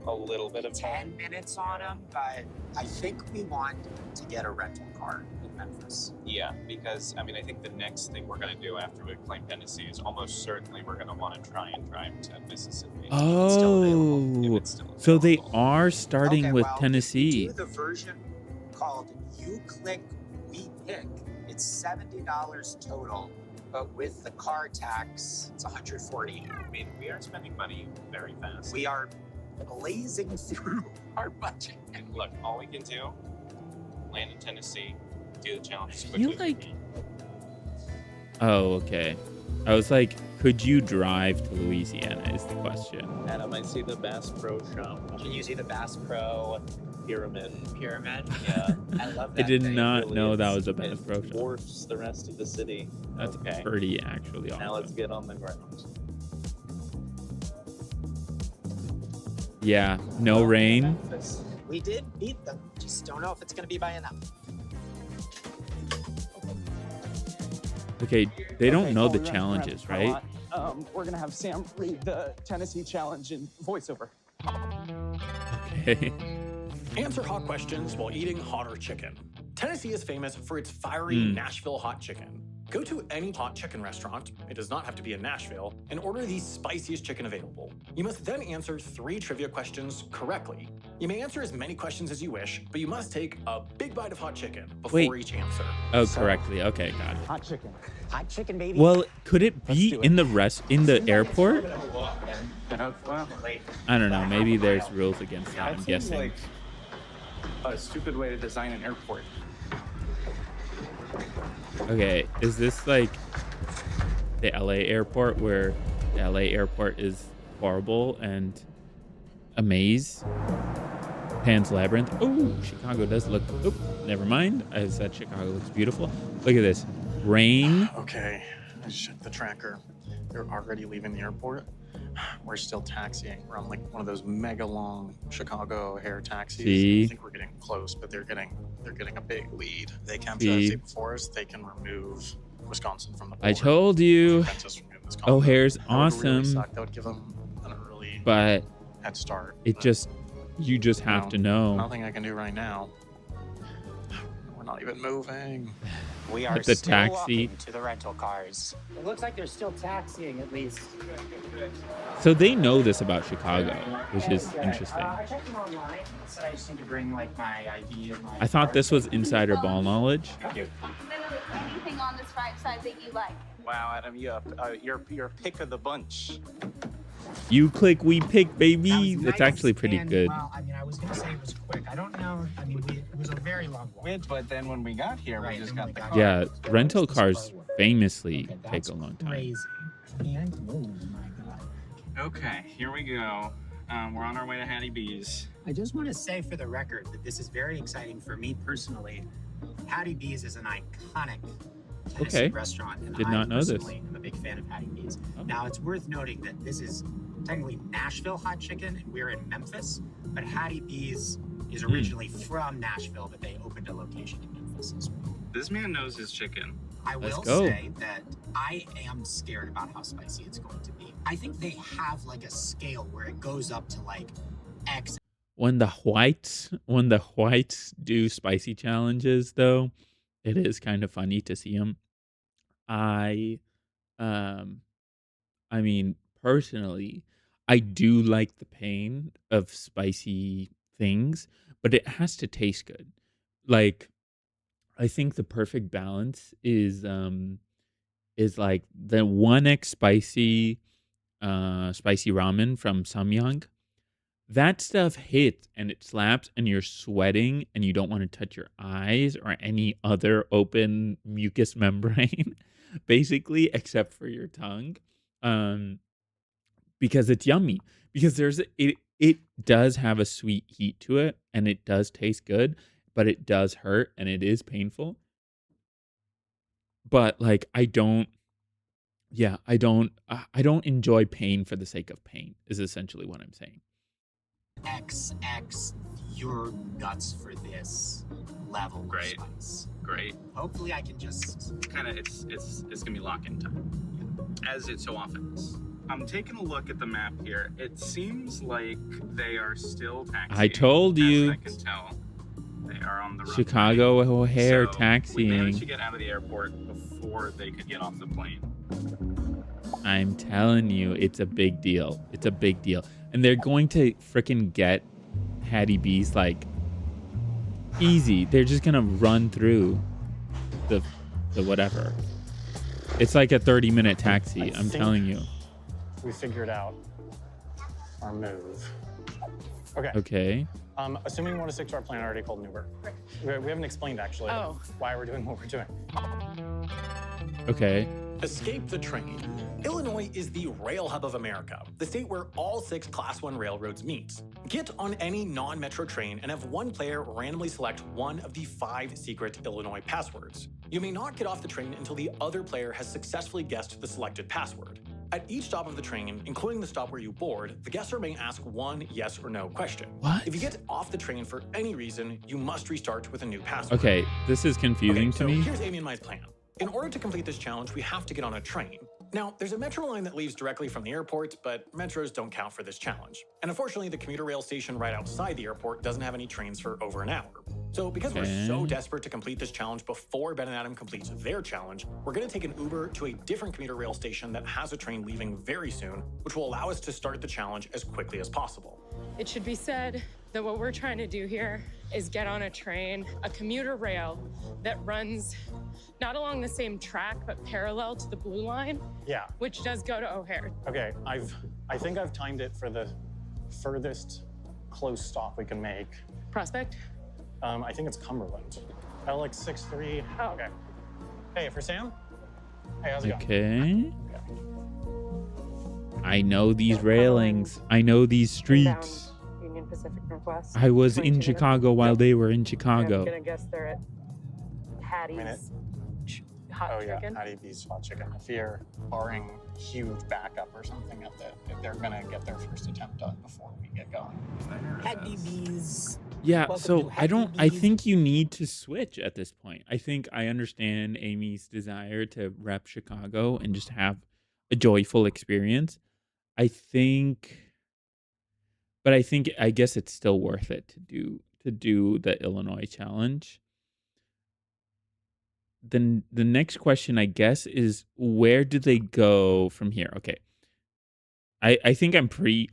S5: A little bit of
S3: 10 minutes on them, but I think we want to get a rental car in Memphis.
S5: Yeah, because I mean, I think the next thing we're going to do after we claim Tennessee is almost certainly we're going to want to try and drive to Mississippi. If it's still available. If it's still
S1: So they
S5: available.
S1: are starting
S3: Okay,
S1: with
S3: well,
S1: Tennessee.
S3: If we do the version called You Click, We Pick, it's $70 total, but with the car tax, it's $140.
S5: I mean, we are spending money very fast.
S3: We are blazing through our budget.
S5: And look, all we can do, land in Tennessee, do the challenge as
S1: I
S5: quickly
S1: feel
S5: as we
S1: like-
S5: can.
S1: Oh, okay. I was like, could you drive to Louisiana is the question.
S6: Adam, I see the Bass Pro Shop.
S3: Can you see the Bass Pro
S6: Pyramid.
S3: Pyramid?
S6: Yeah.
S3: I love
S1: I
S3: that
S1: did
S3: thing.
S1: not
S6: Really,
S1: know that
S6: it's-
S1: was a Bass
S6: it
S1: Pro Shop.
S6: dwarfs the rest of the city.
S1: That's
S6: Okay.
S1: pretty actually awesome.
S6: Now let's get on the ground.
S1: Yeah, no rain.
S3: We did beat them. Just don't know if it's going to be by enough.
S1: Okay, they don't
S7: Okay,
S1: know
S7: well,
S1: the
S7: we wrap
S1: challenges,
S7: the
S1: right?
S7: lot. We're gonna have Sam read the Tennessee challenge in voiceover.
S1: Okay.
S2: Answer hot questions while eating hotter chicken. Tennessee is famous for its fiery Nashville hot chicken. Go to any hot chicken restaurant, it does not have to be in Nashville, and order the spiciest chicken available. You must then answer 3 trivia questions correctly. You may answer as many questions as you wish, but you must take a big bite of hot chicken before
S1: Wait.
S2: each answer.
S1: Oh,
S2: So,
S1: correctly. Okay, got it.
S7: Hot chicken.
S3: Hot chicken, baby.
S1: Well, could it be
S7: do it.
S1: in the airport?
S6: Well,
S1: I don't know. Maybe there's rules against that. I'm
S6: seems
S1: guessing.
S6: like a stupid way to design an airport.
S1: Okay, is this like the LA airport where the LA airport is horrible and a maze? Pan's Labyrinth. Oh, Chicago does look. Oh, never mind. I said Chicago looks beautiful. Look at this. Rain.
S2: Okay, I checked the tracker. They're already leaving the airport. we're still taxiing. We're on like one of those mega long Chicago O'Hare taxis.
S1: See?
S2: I think we're getting close, but they're getting a big lead. They capture
S1: See?
S2: that state before us. They can remove Wisconsin from the board.
S1: I told you.
S2: Prevent us from moving Wisconsin.
S1: O'Hare's
S2: That would really
S1: awesome,
S2: suck. That would give them an early
S1: but
S2: head start.
S1: it
S2: But,
S1: just, you just have to know.
S2: nothing I can do right now. We're not even moving.
S3: We are
S1: The
S3: still
S1: taxi.
S3: walking to the rental cars. It looks like they're still taxiing at least.
S1: So they know this about Chicago, which is interesting.
S3: I checked them online. Said I just need to bring like my ID and my.
S1: I thought this was insider ball knowledge.
S8: Literally anything on this right side that you like.
S6: Wow, Adam, you're pick of the bunch.
S1: You click, we pick, baby.
S9: That was
S1: That's
S9: nice
S1: actually pretty
S9: and,
S1: good.
S9: Well, I mean, I was gonna say it was quick. I don't know. I mean, it was a very long walk.
S6: But then when we got here,
S9: Right,
S6: we just
S9: then
S6: got
S9: we
S6: the
S9: got
S6: car.
S1: Yeah,
S9: here.
S1: rental
S9: What's this part
S1: cars
S9: worth?
S1: famously
S9: Okay,
S1: take
S9: that's
S1: a long time.
S9: Crazy. And, oh my god.
S6: Okay, here we go. We're on our way to Hattie B's.
S9: I just want to say for the record that this is very exciting for me personally. Hattie B's is an iconic Tennessee
S1: Okay.
S9: restaurant, and
S1: Did
S9: I
S1: not know this.
S9: personally am a big fan of Hattie B's.
S1: Oh.
S9: Now, it's worth noting that this is technically Nashville hot chicken, and we're in Memphis, but Hattie B's is originally from Nashville, but they opened a location in Memphis as well.
S6: This man knows his chicken.
S9: I
S1: Let's
S9: will
S1: go.
S9: say that I am scared about how spicy it's going to be. I think they have like a scale where it goes up to like X.
S1: When the whites do spicy challenges, though, it is kind of funny to see them. I mean, personally, I do like the pain of spicy things, but it has to taste good. Like, I think the perfect balance is like the 1x spicy ramen from Samyang. That stuff hits and it slaps and you're sweating and you don't want to touch your eyes or any other open mucous membrane, basically, except for your tongue. Because it's yummy. Because it does have a sweet heat to it and it does taste good, but it does hurt and it is painful. But like I don't enjoy pain for the sake of pain is essentially what I'm saying.
S9: XX, you're nuts for this level
S6: Great.
S9: of spice.
S6: Great.
S9: Hopefully I can just
S6: Kind of, it's gonna be lock-in time, as it so often is. I'm taking a look at the map here. It seems like they are still taxiing.
S1: I told
S6: as
S1: you.
S6: I can tell. They are on the runway.
S1: Chicago O'Hare
S6: So, we managed to
S1: taxiing.
S6: get out of the airport before they could get off the plane.
S1: I'm telling you, it's a big deal. It's a big deal. And they're going to freaking get Hattie B's like easy. They're just going to run through the whatever. It's like a 30-minute taxi.
S2: I
S1: I'm
S2: think-
S1: telling you.
S2: We figured out our move. Okay.
S1: Okay.
S2: Assuming we want to stick to our plan, I already called an Uber. We haven't explained actually why we're doing what we're doing.
S1: Okay.
S2: Escape the train. Illinois is the rail hub of America, the state where all 6 Class 1 railroads meet. Get on any non-metro train and have one player randomly select one of the 5 secret Illinois passwords. You may not get off the train until the other player has successfully guessed the selected password. At each stop of the train, including the stop where you board, the guesser may ask one yes or no question.
S1: What?
S2: If you get off the train for any reason, you must restart with a new password.
S1: Okay. This is confusing
S2: Okay,
S1: to
S2: so
S1: me.
S2: here's Amy and Mai's plan. In order to complete this challenge, we have to get on a train. Now, there's a metro line that leaves directly from the airport, but metros don't count for this challenge. And unfortunately, the commuter rail station right outside the airport doesn't have any trains for over an hour. So because we're so
S1: Okay.
S2: desperate to complete this challenge before Ben and Adam completes their challenge, we're going to take an Uber to a different commuter rail station that has a train leaving very soon, which will allow us to start the challenge as quickly as possible.
S4: It should be said that what we're trying to do here is get on a train, a commuter rail that runs not along the same track, but parallel to the blue line,
S2: Yeah.
S4: which does go to O'Hare.
S2: Okay. I think I've timed it for the furthest close stop we can make.
S4: Prospect?
S2: I think it's Cumberland. LX63.
S4: Oh.
S2: Okay. Hey, for Sam? Hey, how's it going?
S1: Okay. I know these railings. I know these streets.
S4: Union Pacific Northwest.
S1: I was in
S4: 22
S1: Chicago while they were in
S4: I'm
S1: Chicago.
S4: gonna guess they're at
S2: Minute.
S4: Hattie's hot
S6: yeah,
S4: chicken.
S6: Hattie B's hot chicken. If you're barring huge backup or something if they're gonna get their first attempt done before we get going.
S9: Hattie B's.
S1: Yeah,
S9: Welcome
S1: so
S9: to
S1: I
S9: Hattie
S1: think you need to switch at this point. I think I understand Amy's desire to rep Chicago and just have a joyful experience. I think but I guess it's still worth it to do the Illinois challenge. Then the next question I guess is where do they go from here? Okay. I think I'm pre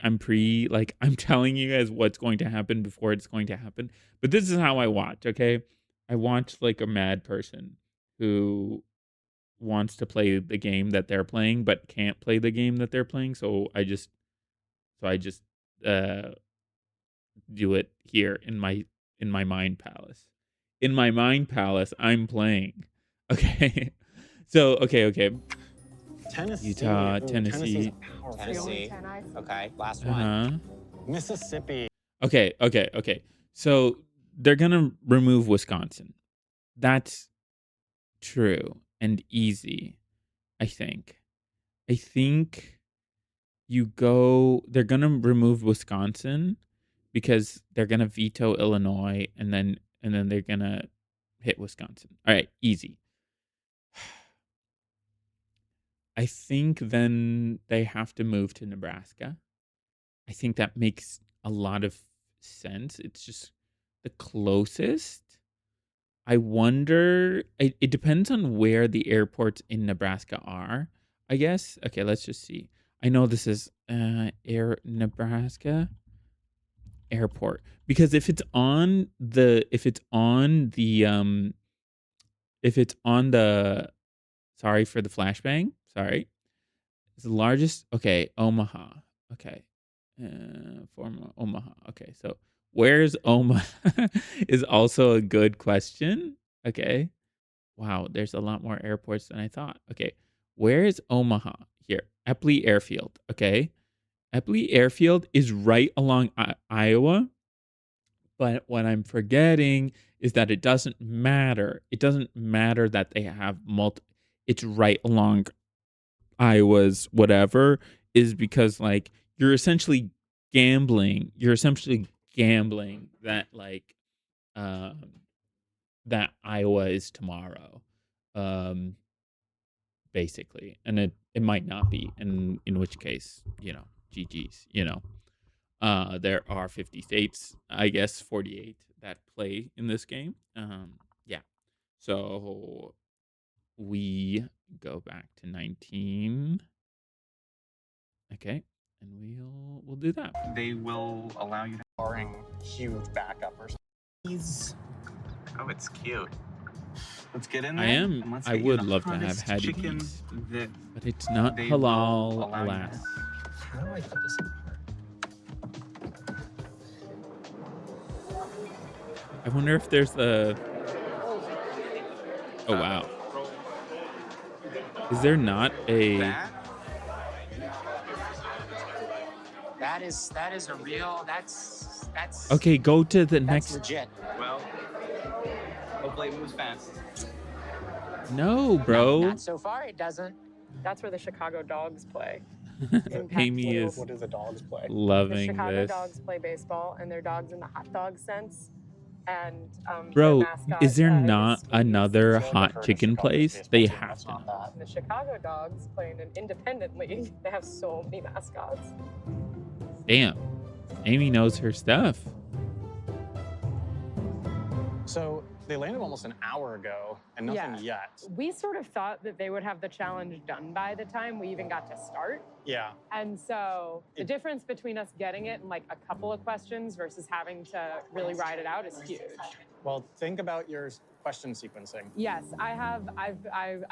S1: like I'm telling you guys what's going to happen before it's going to happen. But this is how I watch, okay? I watch like a mad person who wants to play the game that they're playing but can't play the game that they're playing, so I just uh do it here in my mind palace. In my mind palace, I'm playing. Okay. So, okay.
S2: Tennessee.
S1: Utah,
S2: Ooh, Tennessee's
S1: Tennessee.
S2: a powerful
S3: Tennessee.
S4: Ten eyes.
S3: Okay, last one.
S1: Uh-huh.
S2: Mississippi.
S1: Okay. So they're gonna remove Wisconsin. That's true and easy, I think. I think they're gonna remove Wisconsin because they're gonna veto Illinois and then they're gonna hit Wisconsin. All right, easy. I think then they have to move to Nebraska. I think that makes a lot of sense. It's just the closest. I wonder. It depends on where the airports in Nebraska are, I guess. Okay, let's just see. I know this is Nebraska airport because if it's on the sorry for the flashbang. Sorry. It's the largest. Okay, Omaha. Okay. Former Omaha. Okay, so where's Omaha is also a good question. Okay. Wow, there's a lot more airports than I thought. Okay. Where is Omaha? Here. Epley Airfield. Okay. Epley Airfield is right along Iowa. But what I'm forgetting is that it doesn't matter. It doesn't matter that they have it's right along Iowa's whatever is because like you're essentially gambling that like um that Iowa is tomorrow. Basically. And it might not be. And in which case, GG's, there are 50 states, I guess 48 that play in this game. Yeah. So we go back to 19. Okay. And we'll do that.
S6: They will allow you to barring huge backup or something. Oh, it's cute. Let's get in there.
S1: I would love to have Hattie B's, but it's not halal, alas.
S3: How do I put this in?
S1: I wonder if there's oh wow. Is there not a
S3: That is a real. That's
S1: Okay, go to the
S3: that's
S1: next.
S3: legit.
S6: Well, hopefully it moves fast.
S1: No, bro.
S3: Not so far. It doesn't.
S4: That's where the Chicago Dogs play.
S1: Amy is
S6: What do the dogs play?
S4: The
S1: loving
S4: Chicago
S1: this.
S4: Dogs play baseball, and they're dogs in the hot dog sense. And
S1: Bro,
S4: their mascot,
S1: is there
S4: is
S1: not
S4: Squeeze.
S1: another
S6: I feel like I've
S1: hot
S6: heard of
S1: chicken
S6: Chicago's
S1: place?
S6: baseball
S1: They
S6: team.
S1: have
S6: That's
S1: to
S6: not
S1: know.
S6: that.
S4: The Chicago Dogs play in an independent league. They have so many mascots.
S1: Damn. Amy knows her stuff.
S2: So they landed almost an hour ago and nothing yet.
S4: We sort of thought that they would have the challenge done by the time we even got to start.
S2: Yeah.
S4: And so the difference between us getting it in like a couple of questions versus having to really ride it out is huge.
S2: Well, think about your question sequencing.
S4: Yes, I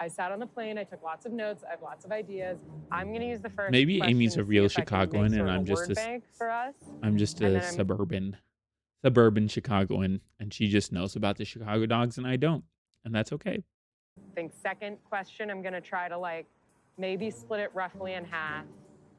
S4: sat on the plane. I took lots of notes. I have lots of ideas. I'm going to use the first.
S1: Maybe
S4: question
S1: Amy's a
S4: to see
S1: real
S4: if I can make
S1: Chicagoan and
S4: sort of
S1: I'm just
S4: word
S1: a
S4: bank for us.
S1: I'm just
S4: And
S1: a
S4: then I'm-
S1: suburban Chicagoan, and she just knows about the Chicago Dogs and I don't. And that's okay.
S4: I think second question, I'm going to try to like maybe split it roughly in half,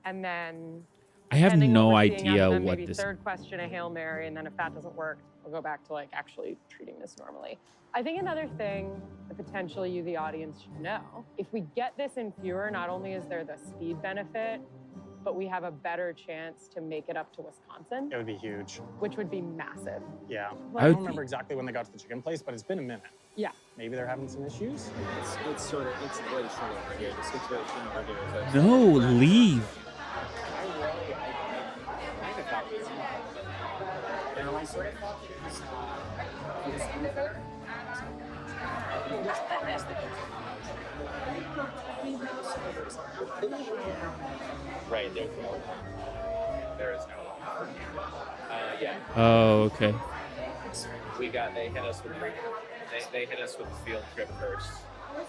S4: and then
S1: I have
S4: Depending what
S1: no
S4: we're seeing out
S1: idea
S4: of them,
S1: what
S4: maybe
S1: this.
S4: third question a Hail Mary, and then if that doesn't work, we'll go back to like actually treating this normally. I think another thing that potentially you, the audience, should know, if we get this in fewer, not only is there the speed benefit, but we have a better chance to make it up to Wisconsin,
S2: It would be huge.
S4: which would be massive.
S2: Yeah.
S1: I
S2: I
S1: would
S2: don't remember exactly when they got to the chicken place, but it's been a minute.
S4: Yeah.
S2: Maybe they're having some issues.
S5: It's sort of it's glacial over here. The situation over here is actually
S1: No, leave.
S5: Right, there is no yeah.
S1: Oh, okay.
S5: They hit us with they hit us with the field trip first.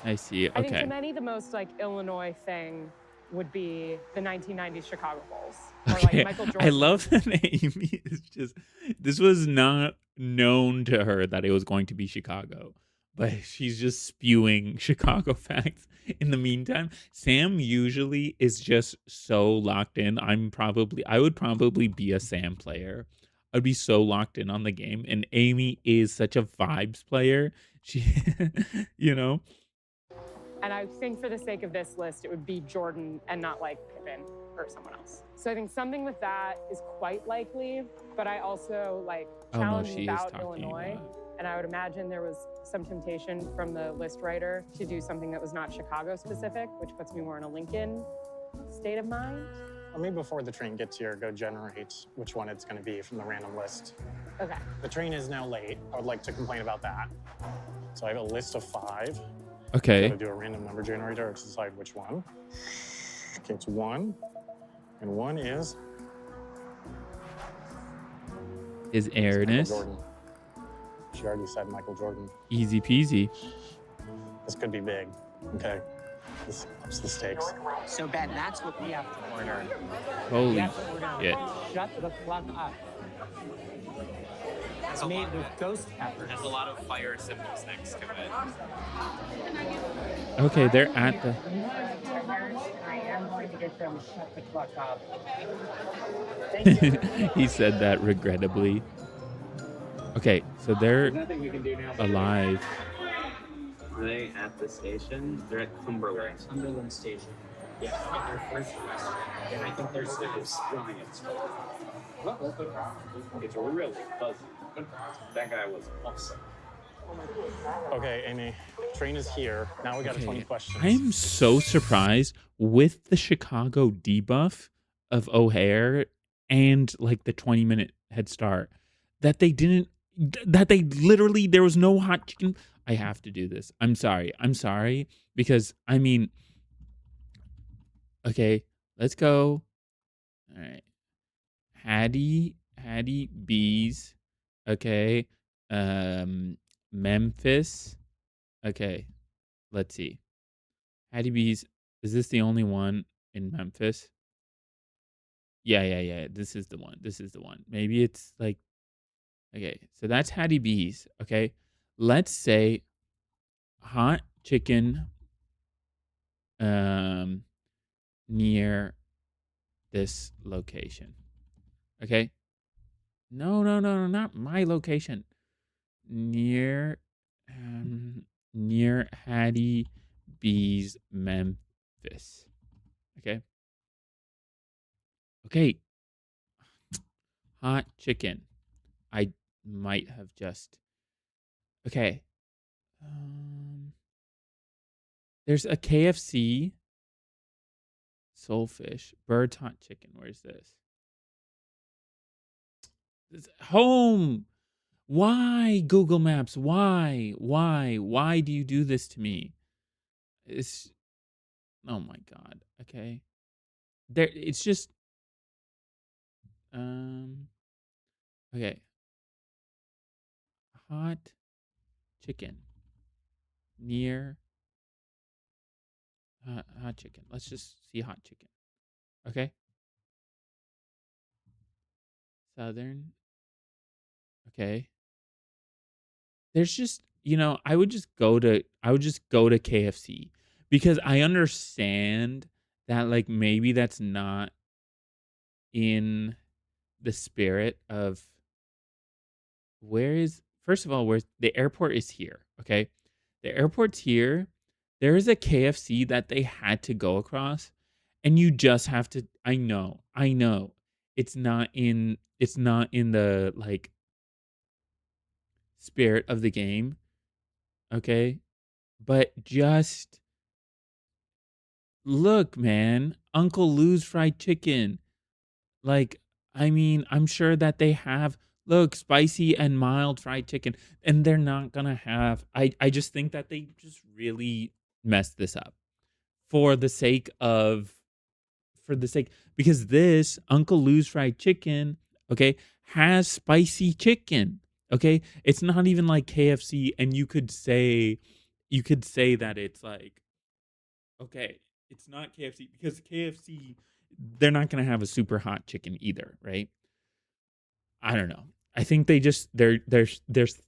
S1: I see.
S4: I think to
S1: Okay.
S4: many, the most like Illinois thing would be the 1990s Chicago Bulls. Or
S1: Okay.
S4: like Michael
S1: I
S4: Jordan.
S1: love that Amy is just. This was not known to her that it was going to be Chicago, but she's just spewing Chicago facts. In the meantime, Sam usually is just so locked in. I would probably be a Sam player. I'd be so locked in on the game. And Amy is such a vibes player. She, you know,
S4: And I think for the sake of this list, it would be Jordan and not like Pippen or someone else. So I think something with that is quite likely, but I also like
S1: oh no,
S4: challenge
S1: she is
S4: about
S1: talking
S4: Illinois.
S1: about.
S4: And I would imagine there was some temptation from the list writer to do something that was not Chicago specific, which puts me more in a Lincoln state of mind.
S2: Or maybe before the train gets here, go generate which one it's going to be from the random list.
S4: Okay.
S2: The train is now late. I would like to complain about that. So I have a list of 5. I'm
S1: Okay.
S2: going to do a random number generator to decide which one. Okay, it's 1. And 1 is
S1: Is
S2: Michael
S1: airness
S2: Jordan. She already said Michael Jordan.
S1: easy peasy?
S2: This could be big. Okay. This ups the stakes.
S3: So Ben, that's what we have to order.
S1: Holy
S3: We have to order.
S1: shit.
S3: Shut the fuck up. It's made with ghost peppers.
S5: Has a lot of fire symbols next to it.
S1: Okay, they're at the.
S3: I am going to get them shut the fuck up.
S1: He said that regrettably. Okay, so they're
S3: Nothing we can do now.
S1: alive.
S5: Are they at the station? They're at Cumberland.
S3: Cumberland Station. Yeah, get their first question. And I think there's
S5: It's really fuzzy. That guy was awesome.
S2: Okay, Amy. Train is here. Now we got 20 questions.
S1: I'm so surprised with the Chicago debuff of O'Hare and like the 20-minute head start that they didn't, that they literally, there was no hot chicken. I have to do this. I'm sorry. Because I mean, okay, let's go. All right. Hattie B's. Okay. Memphis. Okay. Let's see. Hattie B's. Is this the only one in Memphis? Yeah. This is the one. Maybe it's like, okay. So that's Hattie B's. Okay. Let's say hot chicken near this location. Okay. No, not my location. Near Hattie B's Memphis. Okay. Okay. Hot chicken. I might have just. Okay. There's a KFC. Soulfish. Bird's hot chicken. Where's this? It's home. Why, Google Maps? Why? Why do you do this to me? It's. Oh my God. Okay. There. It's just. Okay. Hot chicken. Near. Hot chicken. Let's just see hot chicken. Okay. Southern. Okay. There's just, I would just go to KFC because I understand that like maybe that's not in the spirit of first of all, where's the airport is here, okay? The airport's here. There is a KFC that they had to go across, and you just have to. I know. It's not in the like spirit of the game, okay? But just look, man, Uncle Lou's fried chicken. Like, I mean, I'm sure that they have look spicy and mild fried chicken, and they're not gonna have. I just think that they just really messed this up for the sake of because this Uncle Lou's fried chicken, okay, has spicy chicken. Okay, it's not even like KFC, and you could say that it's like okay, it's not KFC because KFC they're not gonna have a super hot chicken either, right? I don't know. I think they're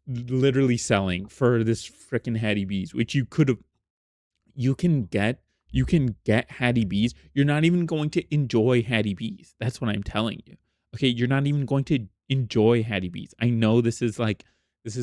S1: literally selling for this freaking Hattie B's, which you can get Hattie B's. You're not even going to enjoy Hattie B's. That's what I'm telling you. Okay, you're not even going to enjoy Hattie B's. I know this has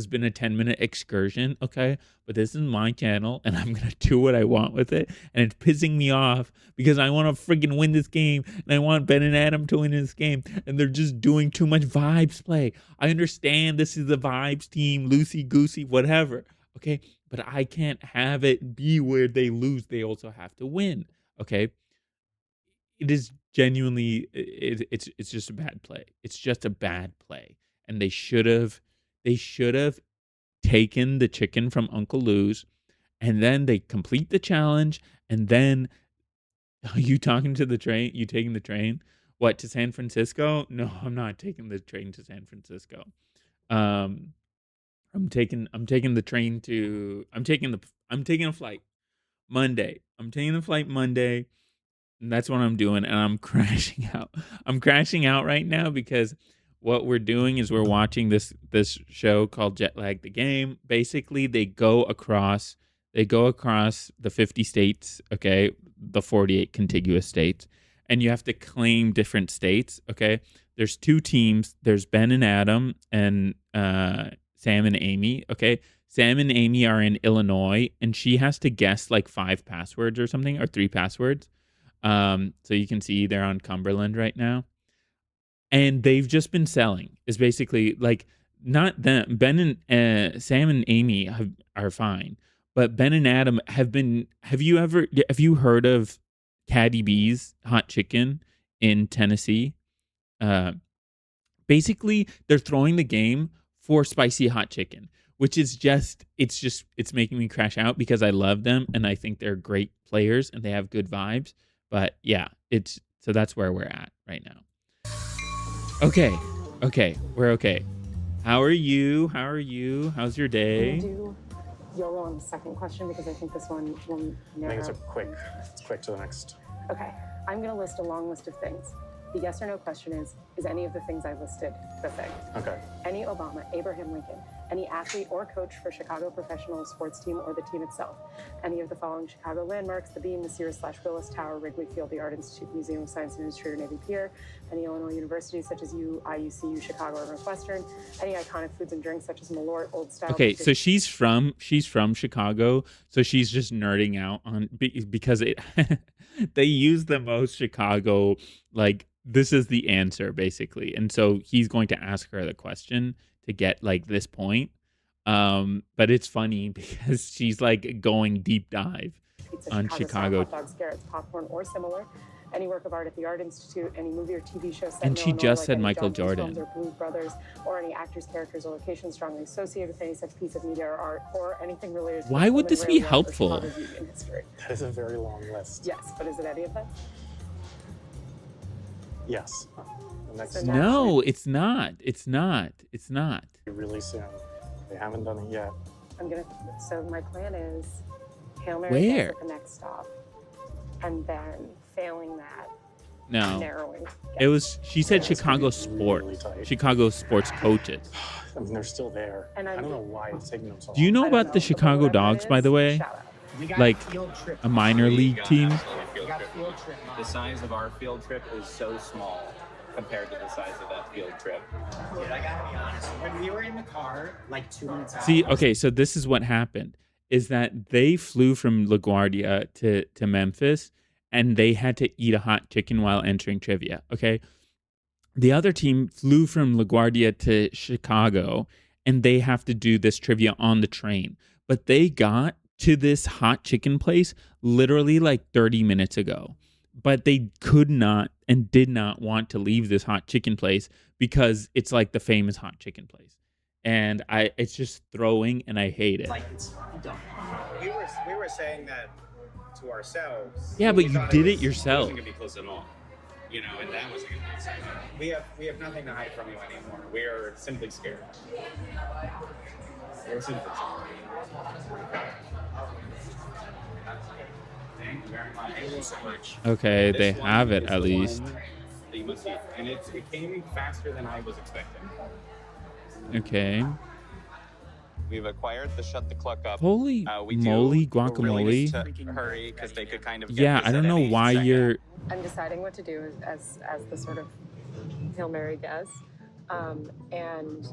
S1: been a 10-minute excursion, okay? But this is my channel and I'm going to do what I want with it. And it's pissing me off because I want to freaking win this game and I want Ben and Adam to win this game and they're just doing too much vibes play. I understand this is the vibes team, loosey goosey, whatever, okay? But I can't have it be where they lose. They also have to win, okay? It is genuinely, it's just a bad play. It's just a bad play. And they should have taken the chicken from Uncle Lou's and then they complete the challenge and then you talking to the train, you taking the train, what, to San Francisco? No, I'm not taking the train to San Francisco. I'm taking a flight Monday. I'm taking the flight Monday. And that's what I'm doing. And I'm crashing out. I'm crashing out right now because what we're doing is we're watching this show called Jetlagg the Game. Basically, they go across the 50 states, okay, the 48 contiguous states, and you have to claim different states, okay? There's two teams. There's Ben and Adam and Sam and Amy, okay? Sam and Amy are in Illinois, and she has to guess like 5 passwords or something, or 3 passwords. So you can see they're on Cumberland right now. And they've just been selling. Is basically like not them. Ben and Sam and Amy are fine, but Ben and Adam have been. Have you heard of Hattie B's hot chicken in Tennessee? Basically, they're throwing the game for spicy hot chicken, which is it's making me crash out because I love them and I think they're great players and they have good vibes. But yeah, so that's where we're at right now. Okay, we're okay. How are you? How's your day?
S4: I'm gonna do YOLO on the second question because I think this one will narrow.
S2: I think it's quick to the next.
S4: Okay, I'm gonna list a long list of things. The yes or no question is any of the things I listed the thing?
S2: Okay.
S4: Any Obama, Abraham Lincoln, any athlete or coach for Chicago professional sports team or the team itself, any of the following Chicago landmarks, the Beam, the Sears/Willis Tower, Wrigley Field, the Art Institute, Museum of Science and Industry, or Navy Pier, any Illinois universities such as IUCU, Chicago, or Northwestern, any iconic foods and drinks such as Malort, Old Style.
S1: Okay, so she's from Chicago, so she's just nerding out on because they use the most Chicago, like this is the answer basically, and so he's going to ask her the question to get like this point. But it's funny because she's like going deep dive on Chicago.
S4: Hot dogs, Garrett's popcorn or similar. Any work of art at the Art Institute, any movie or TV show set
S1: and
S4: in
S1: she
S4: Illinois,
S1: just
S4: like
S1: said
S4: any
S1: Michael
S4: John Hughes
S1: Jordan
S4: films or Blues Brothers, or any actors, characters, or locations strongly associated with any such piece of media or art, or anything related to
S1: why would this be helpful?
S2: That is a very long list.
S4: Yes, but is it any of them?
S2: Yes. The next
S1: no, it's not.
S2: really soon. They haven't done it yet.
S4: So my plan is Hail Mary
S1: Where?
S4: at the next stop, and then failing that,
S1: No.
S4: narrowing.
S1: It was, she said Chicago
S2: really
S1: sports.
S2: tight.
S1: Chicago sports coaches.
S2: I mean, they're still there.
S4: And
S2: I don't know why it's taking them so long.
S1: Do you know
S4: I don't
S1: about the
S4: know, but
S1: Chicago
S4: whatever it
S1: Dogs, by the
S4: is,
S1: way?
S4: shout out.
S9: We got
S1: Like,
S9: field trip.
S1: A minor league team?
S5: Field trip.
S9: We got field trip.
S5: The size of our field trip is so small. compared to the size of that field trip.
S9: Dude, I gotta be honest. When we were in the car, like 2 minutes out.
S1: See, okay, so this is what happened is that they flew from LaGuardia to Memphis and they had to eat a hot chicken while entering trivia. Okay. The other team flew from LaGuardia to Chicago and they have to do this trivia on the train. But they got to this hot chicken place literally like 30 minutes ago. But they could not and did not want to leave this hot chicken place because it's like the famous hot chicken place. And it's just throwing and I hate it.
S9: Like, it's dumb.
S6: We were saying that to ourselves.
S1: Yeah, but
S6: We
S1: you
S6: thought
S1: did it
S6: was-
S1: yourself.
S5: It wasn't gonna be close at all. You know, and that wasn't gonna be close.
S6: We have nothing to hide from you anymore. We are simply scared. We're simply scared.
S5: Thank you very much.
S9: Thank you so much.
S1: Okay, they
S5: This one
S1: have it
S5: is
S1: at
S5: the
S1: least.
S5: one that you must see. And it came faster than I was expecting.
S1: Okay.
S6: We've acquired the shut the cluck up.
S1: Holy
S6: We do
S1: moly,
S6: really need
S1: guacamole.
S6: to hurry because they could kind of get
S1: Yeah,
S6: this
S1: I don't
S6: at
S1: know
S6: any
S1: why
S6: second.
S1: you're.
S4: I'm deciding what to do as the sort of Hail Mary guess. And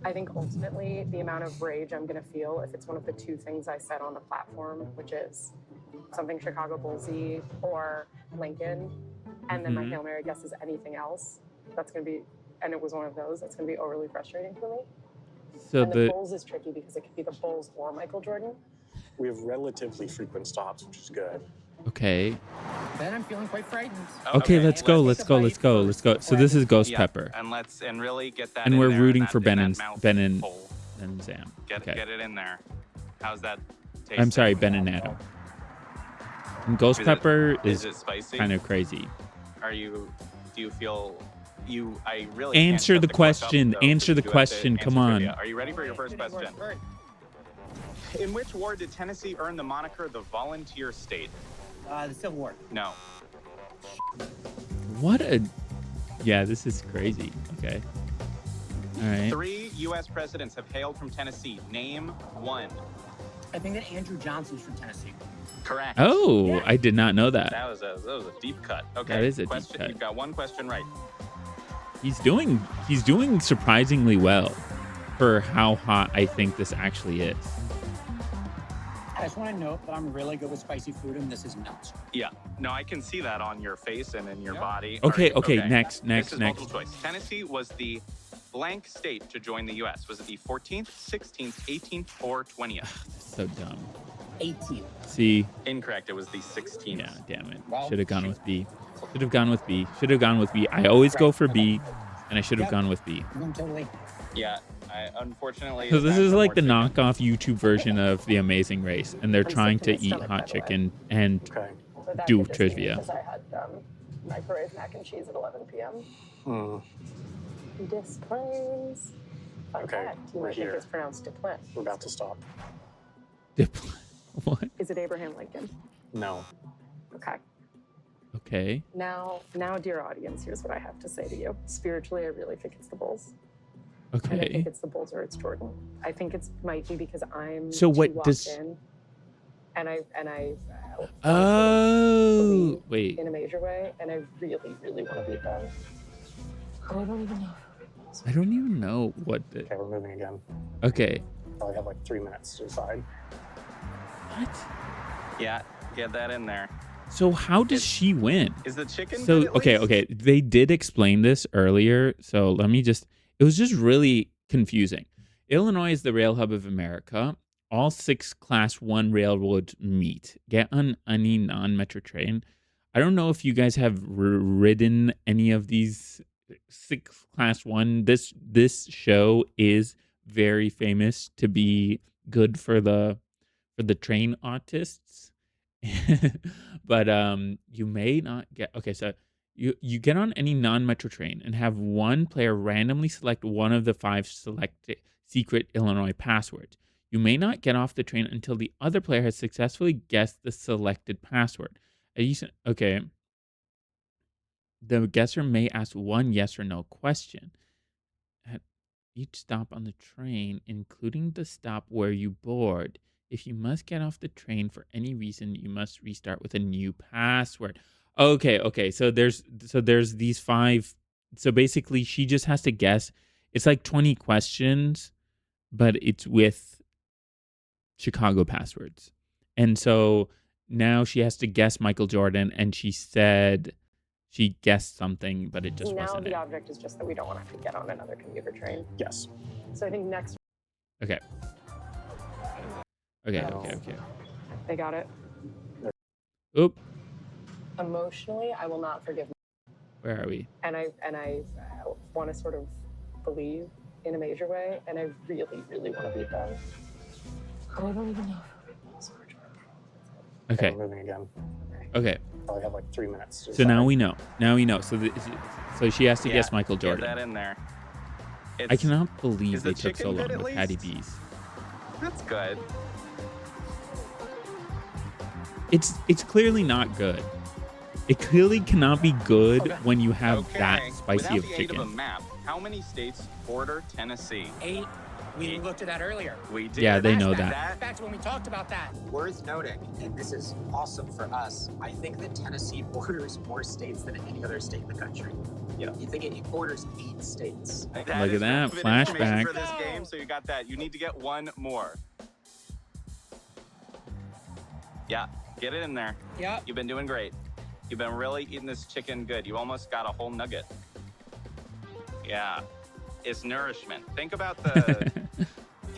S4: I think ultimately the amount of rage I'm going to feel if it's one of the two things I said on the platform, which is something Chicago Bullsy or Lincoln, and then my
S1: Mhm.
S4: Hail Mary guess is anything else, that's going to be, and it was one of those, that's going to be overly frustrating for me.
S1: So
S4: And the
S1: the
S4: Bulls is tricky because it could be the Bulls or Michael Jordan.
S10: We have relatively frequent stops, which is good.
S1: okay.
S9: Then I'm feeling quite frightened.
S1: Okay, let's go.
S9: let's
S1: Let's
S9: take
S1: go.
S9: a
S1: Let's
S9: bite
S1: go.
S9: first
S1: Let's go. So
S9: before I
S1: this is
S9: just-
S1: Ghost
S6: Yeah,
S1: Pepper,
S6: and really get that.
S1: and
S6: in
S1: we're
S6: there
S1: rooting
S6: in
S1: for
S6: that-
S1: Ben
S6: in
S1: and
S6: that mouth
S1: Ben and
S6: hole.
S1: and Sam.
S6: Get
S1: Okay.
S6: it in there. How's that? Taste?
S1: I'm sorry, Ben and Adam. And Ghost
S6: Is it-
S1: Pepper
S6: Is
S1: is
S6: it spicy?
S1: kind of crazy.
S6: Do you feel? I really
S1: Answer
S6: can't
S1: the
S6: shut clock up,
S1: question.
S6: though,
S1: Answer
S6: so
S1: the
S6: you have to
S1: question.
S6: answer
S1: Come on.
S6: trivia. Are you ready for your first question? In which war did Tennessee earn the moniker the Volunteer State?
S9: The Civil War.
S6: No.
S1: What a. Yeah, this is crazy. Okay. All right.
S6: 3 U.S. presidents have hailed from Tennessee. Name one.
S9: I think that Andrew Johnson's from Tennessee.
S6: Correct.
S1: Oh, I did not know that.
S6: That was a deep cut. Okay.
S1: That is a deep
S6: question.
S1: cut.
S6: You've got one question right.
S1: He's doing surprisingly well for how hot I think this actually is.
S9: I just want to note that I'm really good with spicy food, and this is nuts.
S6: Yeah. No, I can see that on your face and in your body.
S1: Okay,
S6: All right,
S1: okay, next.
S6: This is multiple choice. Tennessee was the blank state to join the U.S. Was it the 14th, 16th, 18th, or 20th?
S1: So dumb.
S9: 18.
S1: See,
S6: Incorrect. It was the 16th.
S1: yeah, damn it.
S9: Well,
S1: Should have gone with B. Should have gone with B. Should have gone with B. I always go for B, and I should have
S9: Yep.
S1: gone with B.
S9: I'm totally.
S6: Yeah. Unfortunately.
S1: So this
S6: that's
S1: is like the
S6: more tricky.
S1: knockoff YouTube version of The Amazing Race, and they're
S4: I'm
S1: trying
S4: sick
S1: to
S4: to my
S1: eat
S4: stomach, by
S1: hot
S4: the way.
S1: chicken and
S10: Okay.
S4: But that
S1: do
S4: could just be
S1: trivia.
S4: Because I had microwave mac and cheese at 11 p.m.
S10: Hmm.
S4: Displays. Fun
S10: Okay,
S4: fact, you
S10: we're
S4: might think
S10: here.
S4: it's pronounced Displays.
S10: We're about to stop.
S1: what?
S4: Is it Abraham Lincoln?
S10: No.
S4: Okay.
S1: Okay.
S4: Now, dear audience, here's what I have to say to you. Spiritually, I really think it's the Bulls. And I
S1: Okay.
S4: think it's the Bulls or it's Jordan. I think it's might be because I'm
S1: So what
S4: too locked
S1: does-
S4: in, and I
S1: Oh, wait.
S4: in a major way, and I really, really want to beat them. And I don't even know.
S1: I don't even know what the.
S10: Okay, we're moving again.
S1: Okay.
S10: Probably have like 3 minutes to decide.
S1: What?
S6: Yeah. Get that in there.
S1: So how does she win?
S6: Is the chicken?
S1: So
S6: good at
S1: okay,
S6: least?
S1: okay. They did explain this earlier, so let me just. It was just really confusing. Illinois is the rail hub of America. All 6 Class 1 railroads meet. Get on any non-metro train. I don't know if you guys have ridden any of these 6 Class 1. This show is very famous to be good for the train autists. But you may not get. Okay, so you get on any non-metro train and have one player randomly select one of the 5 selected secret Illinois passwords. You may not get off the train until the other player has successfully guessed the selected password. Okay. The guesser may ask one yes or no question at each stop on the train, including the stop where you board. If you must get off the train for any reason, you must restart with a new password. Okay. So there's these 5 So basically, she just has to guess. It's like 20 questions, but it's with Chicago passwords. And so now she has to guess Michael Jordan, and she said she guessed something, but it just
S4: now
S1: wasn't
S4: the
S1: it.
S4: object is just that we don't want to have to get on another commuter train.
S10: Yes.
S4: So I think next.
S1: Okay. Okay.
S4: They got it.
S1: Oop.
S4: Emotionally, I will not forgive.
S1: Where are we?
S4: And I want to sort of believe in a major way, and I really, really want to beat them. But I don't even know.
S1: Okay.
S10: We're moving again.
S1: Okay.
S10: Probably have like 3 minutes. To
S1: So
S10: decide.
S1: now we know. So she has to guess Michael Jordan.
S6: Get that in there.
S1: I cannot believe
S6: Is
S1: they
S6: the
S1: took so
S6: chicken
S1: long
S6: good at
S1: with Patty
S6: least?
S1: B's.
S6: That's good.
S1: It's clearly not good. It clearly cannot be good when you have that spicy
S6: Without
S1: of
S6: the aid
S1: chicken.
S6: of a map, how many states border Tennessee?
S9: 8. We looked at that earlier.
S6: We did.
S1: Yeah, they know that.
S9: Back to when we talked about that. Worth noting, and this is awesome for us, I think that Tennessee borders more states than any other state in the country. You know, you think it borders 8 states.
S1: Look at that,
S6: good
S1: flashback.
S6: information for this game, so you got that. You need to get one more. Yeah, get it in there.
S9: Yeah.
S6: You've been doing great. You've been really eating this chicken good. You almost got a whole nugget. Yeah, it's nourishment. Think about the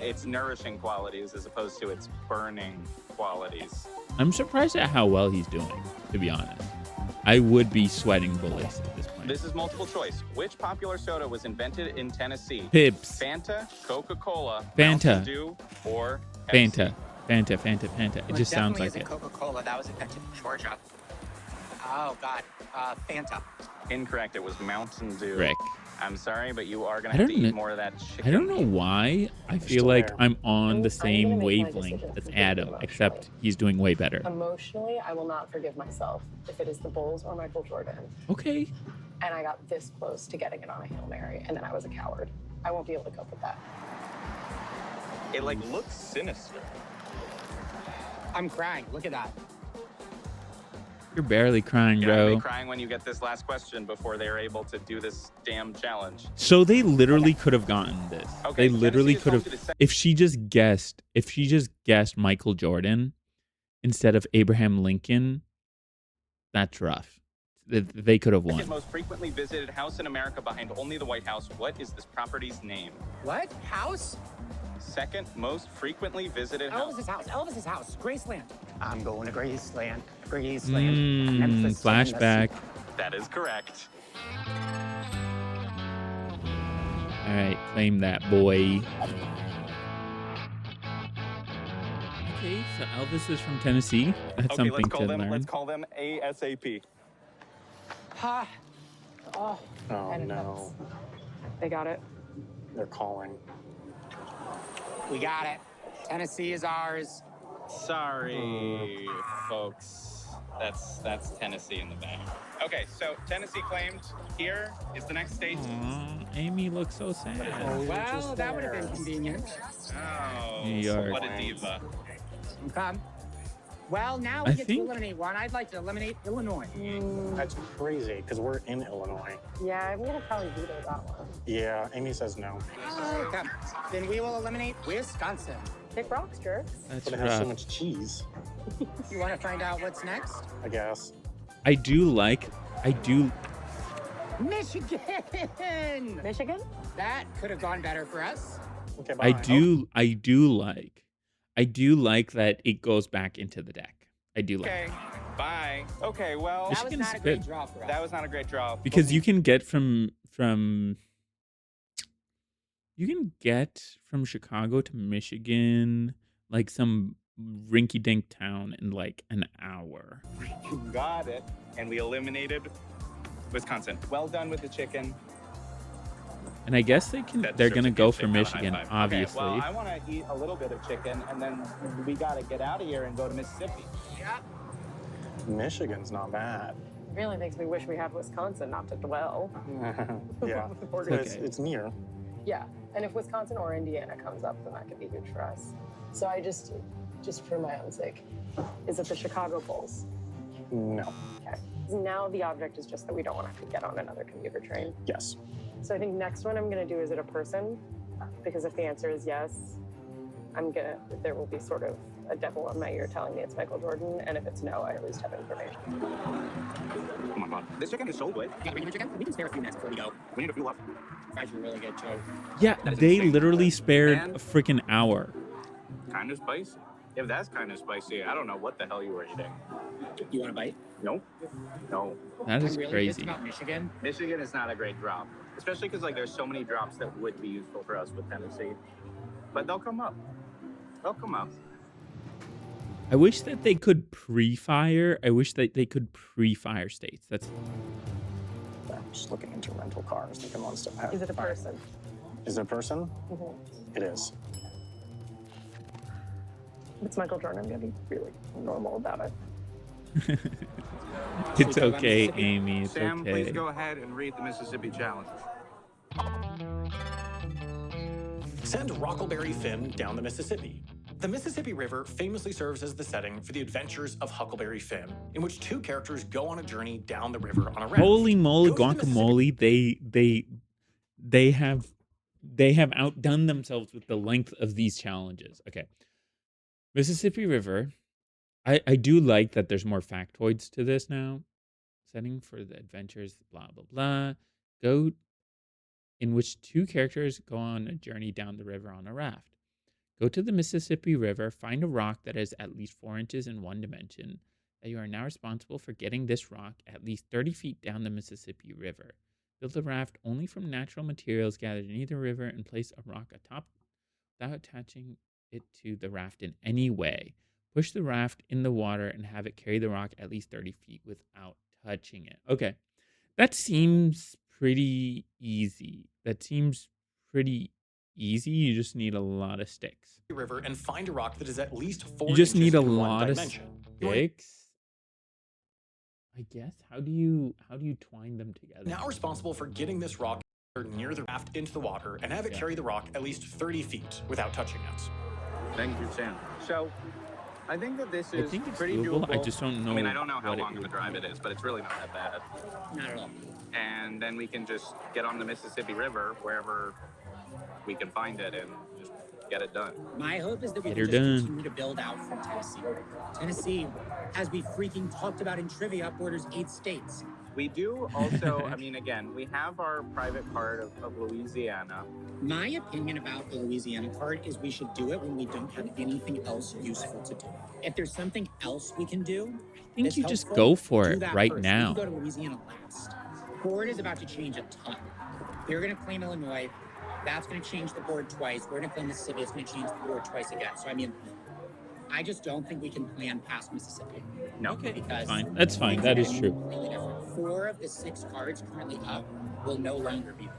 S6: its nourishing qualities as opposed to its burning qualities.
S1: I'm surprised at how well he's doing, to be honest. I would be sweating bullets at this point.
S6: This is multiple choice. Which popular soda was invented in Tennessee?
S1: Pips.
S6: Fanta, Coca-Cola,
S1: Fanta.
S6: Mountain Dew, or Pepsi?
S1: Fanta. It just sounds like it.
S9: Coca-Cola. That was invented in Georgia. Oh, God. Fanta.
S6: Incorrect. It was Mountain Dew.
S1: Rick.
S6: I'm sorry, but you are going
S1: I
S6: to have to
S1: don't
S6: eat
S1: kn-
S6: more of that chicken.
S1: I don't know why. I feel
S10: still
S1: like
S10: there.
S1: I'm on the
S4: I'm
S1: same
S4: gonna make my
S1: wavelength
S4: decision
S1: as
S4: completely
S1: Adam,
S4: emotionally.
S1: except he's doing way better.
S4: Emotionally, I will not forgive myself if it is the Bulls or Michael Jordan.
S1: Okay.
S4: And I got this close to getting it on a Hail Mary, and then I was a coward. I won't be able to cope with that.
S6: It like looks sinister.
S9: I'm crying. Look at that.
S1: You're barely crying,
S6: You're not gonna
S1: bro.
S6: be crying when you get this last question before they're able to do this damn challenge.
S1: So they literally could have gotten this.
S6: Okay,
S1: They literally
S6: Tennessee is
S1: could
S6: home
S1: have.
S6: to the
S1: If she just guessed Michael Jordan instead of Abraham Lincoln, that's rough. They could have
S6: Second
S1: won.
S6: most frequently visited house in America behind only the White House. What is this property's name?
S9: What? House?
S6: Second most frequently visited house.
S9: Elvis's house. Graceland. I'm going to Graceland. Graceland. Memphis,
S1: Flashback.
S6: That is correct.
S1: All right, claim that, boy. Okay, so Elvis is from Tennessee. That's
S6: Okay,
S1: something
S6: let's call
S1: to
S6: them.
S1: learn.
S6: Let's call them ASAP.
S4: Ha! Oh,
S10: Oh
S4: and
S10: no.
S4: they got it.
S10: They're calling.
S9: We got it. Tennessee is ours.
S6: Sorry, folks. That's Tennessee in the bag. Okay, so Tennessee claimed. Here is the next state.
S1: Aw, Amy looks so sad.
S9: Well, that would have been convenient.
S6: Oh,
S1: New York.
S6: what a diva.
S9: Okay. Well, now we
S1: I
S9: get
S1: think-
S9: to eliminate one. I'd like to eliminate Illinois.
S10: That's crazy because we're in Illinois.
S4: Yeah, I'm gonna probably veto that one.
S10: Yeah, Amy says no.
S9: Okay. Then we will eliminate Wisconsin.
S4: Kick rocks, jerks.
S1: That's
S10: But it has so
S1: rough.
S10: much cheese,
S9: You want to find out what's next?
S10: I guess.
S1: I do.
S9: Michigan!
S4: Michigan?
S9: That could have gone better for us.
S10: Okay, bye.
S1: I do like that it goes back into the deck. I do like
S6: Okay, bye. Okay, well,
S9: That was
S1: Michigan's
S9: not a great
S1: good.
S9: draw for us.
S6: that was not a great draw.
S1: because you can get from Chicago to Michigan, like some rinky-dink town, in like an hour.
S6: You got it. And we eliminated Wisconsin. Well done with the chicken.
S1: And I guess they're gonna go for
S6: Chicken, not a high
S1: Michigan,
S6: five.
S1: obviously.
S6: Okay, well, I want to eat a little bit of chicken, and then we got to get out of here and go to Mississippi.
S9: Yeah.
S10: Michigan's not bad.
S4: Really makes me wish we had Wisconsin not to dwell.
S10: Yeah,
S4: Or-
S10: it's near.
S4: Yeah, and if Wisconsin or Indiana comes up, then that could be huge for us. So I just for my own sake, is it the Chicago Bulls?
S10: No.
S4: Okay. Now the object is just that we don't want to have to get on another commuter train.
S10: Yes.
S4: So I think next one I'm going to do, is it a person? Because if the answer is yes, there will be sort of a devil in my ear telling me it's Michael Jordan. And if it's no, I at least have information.
S6: Oh my God. This chicken is so good.
S9: Yeah, we can spare a few minutes before we go.
S6: We need to fuel up.
S9: Guys, you're really good, Joe.
S1: Yeah,
S6: That's
S1: they
S6: insane.
S1: literally spared
S6: And-
S1: a freaking hour.
S6: Kind of spicy. If that's kind of spicy, I don't know what the hell you were eating.
S9: You want a bite?
S6: Nope. No.
S1: That is
S9: I'm really
S1: crazy.
S9: pissed about Michigan.
S6: Michigan is not a great drop, especially because like there's so many drops that would be useful for us with Tennessee, but they'll come up. They'll come up.
S1: I wish that they could pre-fire. I wish that they could pre-fire states. That's
S10: I'm just looking into rental cars, thinking one step ahead.
S4: Is it a person?
S10: Is it a person?
S4: Mm-hmm.
S10: It is.
S4: If it's Michael Jordan, I'm going to be really normal about it.
S1: it's okay, Amy. It's
S6: Sam,
S1: okay.
S6: please go ahead and read the Mississippi Challenge.
S2: Send Rockleberry Finn down the Mississippi. The Mississippi River famously serves as the setting for the adventures of Huckleberry Finn, in which two characters go on a journey down the river on a raft.
S1: Holy moly,
S2: Go to the
S1: guacamole! They have outdone themselves with the length of these challenges. Okay, Mississippi River. I do like that there's more factoids to this now. Setting for the adventures, blah blah blah. Go in which two characters go on a journey down the river on a raft. Go to the Mississippi River, find a rock that is at least 4 inches in one dimension, that you are now responsible for getting this rock at least 30 feet down the Mississippi River. Build a raft only from natural materials gathered in the river and place a rock atop without attaching it to the raft in any way. Push the raft in the water and have it carry the rock at least 30 feet without touching it. Okay, that seems pretty easy. You just need a lot of sticks.
S2: River and find a rock that is at least 4
S1: You just
S2: inches
S1: need a
S2: in one
S1: lot of
S2: dimension.
S1: sticks. I guess. How do you twine them together?
S2: Now responsible for getting this rock near the raft into the water and have it carry the rock at least 30 feet without touching it.
S6: Thank you, Sam. So, I think that this is
S1: think it's
S6: pretty
S1: doable.
S6: doable.
S1: I just don't know.
S6: I mean, I don't know how
S1: what it
S6: long of a
S1: would
S6: drive
S1: be.
S6: it is, but it's really not that bad.
S9: Not at all.
S6: And then we can just get on the Mississippi River wherever we can find it and just get it done.
S9: My hope is that we
S1: Get
S9: can
S1: her
S9: just
S1: done.
S9: continue to build out from Tennessee. Tennessee, as we freaking talked about in trivia, borders 8 states.
S6: We do also, I mean, again, we have our private part of Louisiana.
S9: My opinion about the Louisiana part is we should do it when we don't have anything else useful to do. If there's something else we can do,
S1: I think
S9: that's
S1: you just
S9: helpful,
S1: go for
S9: do
S1: it
S9: that
S1: right
S9: first.
S1: now.
S9: We can go to Louisiana last. Board is about to change a ton. They're going to claim Illinois. That's going to change the board twice. We're going to claim Mississippi. It's going to change the board twice again. So, I mean, I just don't think we can plan past Mississippi.
S6: No.
S1: Okay,
S9: Because
S1: fine. That's fine. That is true.
S9: Completely different. 4 of the 6 cards currently up will no longer be there.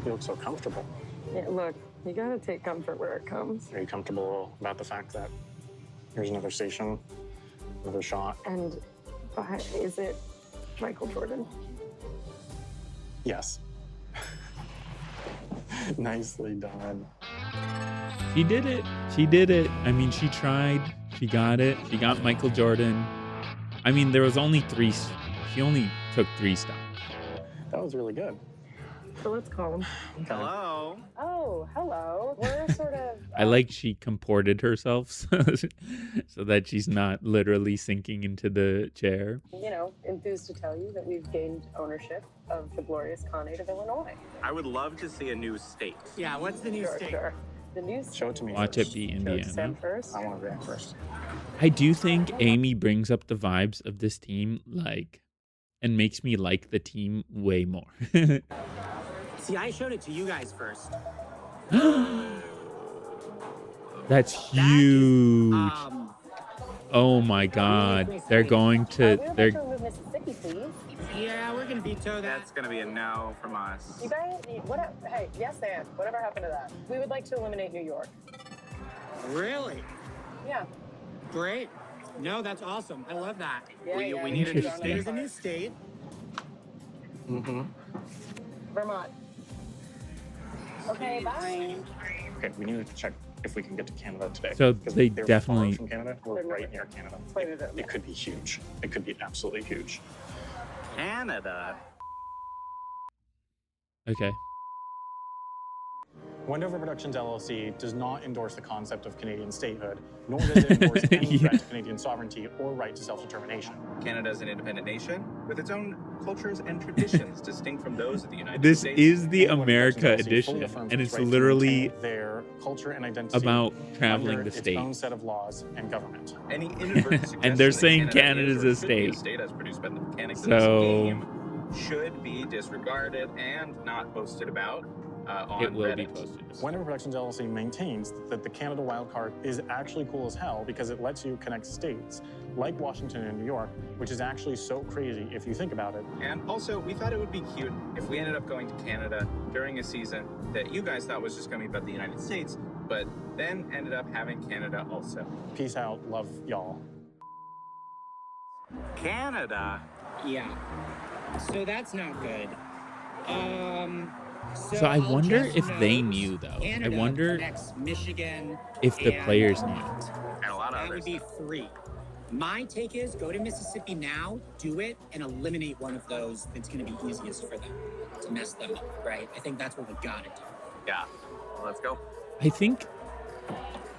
S10: You look so comfortable.
S4: Yeah, look, you got to take comfort where it comes.
S10: Are you comfortable about the fact that here's another station, another shot?
S4: And is it Michael Jordan?
S10: Yes. Nicely done.
S1: She did it. She did it. I mean, she tried. She got it. She got Michael Jordan. I mean, there was only 3. She only took 3 stops.
S10: That was really good.
S4: So let's call him.
S6: Hello.
S4: Oh, hello. We're sort of...
S1: I like she comported herself so that she's not literally sinking into the chair.
S4: Enthused to tell you that we've gained ownership of the glorious Khanate of Illinois.
S6: I would love to see a new state.
S9: Yeah, what's the new state?
S4: Sure. The new
S10: Show it to me.
S1: Watch
S10: first.
S1: it be
S4: Show it to
S1: Indiana.
S4: Sam first.
S10: I want to react first.
S1: I do think Amy brings up the vibes of this team, and makes me like the team way more.
S9: See, I showed it to you guys first.
S1: That's huge. Oh my God. They're going to,
S4: We would
S1: they're,
S4: like to remove Mississippi, please.
S9: Yeah, we're gonna veto that.
S6: That's going to be a no from us.
S4: You guys, hey, yes, Sam. Whatever happened to that? We would like to eliminate New York.
S9: Really?
S4: Yeah.
S9: Great. No, that's awesome. I love that.
S4: Yeah,
S6: We need a new
S1: Interesting.
S9: There's
S6: state.
S9: a new state.
S10: Mm-hmm.
S4: Vermont. Okay, bye.
S10: Okay, we need to check if we can get to Canada today.
S1: So
S10: 'cause
S1: they
S10: they're
S1: definitely-
S10: far from Canada. We're right near Canada. It could be huge. It could be absolutely huge.
S6: Canada.
S1: Okay.
S2: Wendover Productions LLC does not endorse the concept of Canadian statehood, nor does it endorse any
S1: Yeah.
S2: threat to Canadian sovereignty or right to self-determination.
S6: Canada is an independent nation with its own cultures and traditions distinct from those of the United
S1: This
S6: States.
S1: is the
S2: Wendover
S1: America
S2: Productions LLC
S1: edition,
S2: fully affirms
S1: and
S2: its
S1: it's
S2: right to
S1: literally
S2: maintain their culture and identity
S1: about traveling
S2: under
S1: the
S2: its
S1: state.
S2: own set of laws and government.
S6: Any inadvertent
S1: And they're
S6: suggestion that
S1: saying
S6: Canada
S1: Canada's
S6: is
S1: a
S6: or should be
S1: state.
S6: state as produced by the mechanics
S1: So-
S6: of this game should be disregarded and not posted about on
S1: It will
S6: Reddit.
S1: be posted.
S2: Wendover Productions LLC maintains that the Canada wildcard is actually cool as hell because it lets you connect states like Washington and New York, which is actually so crazy if you think about it.
S6: And also, we thought it would be cute if we ended up going to Canada during a season that you guys thought was just going to be about the United States, but then ended up having Canada also.
S2: Peace out. Love y'all.
S6: Canada?
S9: Yeah. So that's not good.
S1: So I
S9: I'll
S1: wonder
S9: just
S1: if they
S9: note
S1: knew, though. I
S9: Canada
S1: wonder
S9: connects Michigan
S1: if the
S9: and
S1: players knew.
S9: Vermont.
S6: And a lot of
S9: That
S6: others.
S9: would be free. My take is go to Mississippi now, do it, and eliminate one of those that's going to be easiest for them to mess them up, right? I think that's what we got to do.
S6: Yeah. Well, let's go.
S1: I think.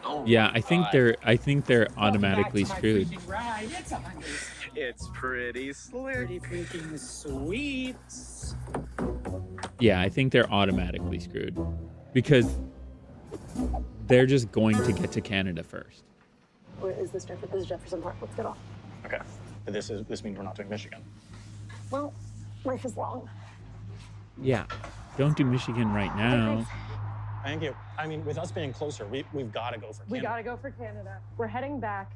S6: Oh
S1: Yeah,
S6: my
S1: I think
S6: God.
S1: they're automatically screwed.
S6: It's pretty slick.
S9: Pretty freaking sweet.
S1: Yeah, I think they're automatically screwed because they're just going to get to Canada first.
S4: Where is this Jefferson? This is Jefferson Park. Let's get off.
S2: Okay. This means we're not doing Michigan.
S4: Well, life is long.
S1: Yeah, don't do Michigan right now.
S2: Thank you. I mean, with us being closer, we've got to go for Canada.
S4: We gotta go for Canada. We're heading back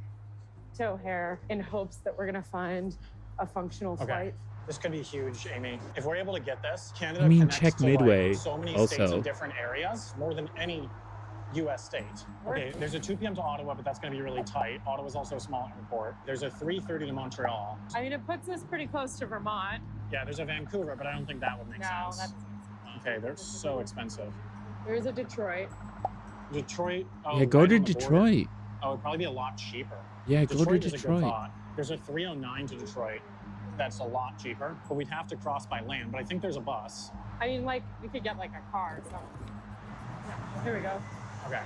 S4: to O'Hare in hopes that we're gonna find a functional
S2: Okay.
S4: flight.
S2: This could be huge, Amy. If we're able to get this, Canada
S1: I mean,
S2: connects
S1: check
S2: to,
S1: Midway
S2: like, so many states
S1: also.
S2: in different areas, more than any U.S. state. Okay, there's a 2 p.m. to Ottawa, but that's going to be really tight. Ottawa's also a small airport. There's a 3:30 to Montreal.
S4: I mean, it puts us pretty close to Vermont.
S2: Yeah, there's a Vancouver, but I don't think that would make
S4: No,
S2: sense. Okay, they're so expensive.
S4: There's a Detroit.
S2: Detroit. Oh,
S1: Yeah, go
S2: right
S1: to
S2: on the border.
S1: Detroit.
S2: Oh, it'd probably be a lot cheaper.
S1: Yeah, go to
S2: Detroit is a good
S1: Detroit.
S2: thought. There's a 309 to Detroit. That's a lot cheaper, but we'd have to cross by land. But I think there's a bus.
S4: I mean, like, we could get like a car or something. Yeah, here we go.
S2: Okay.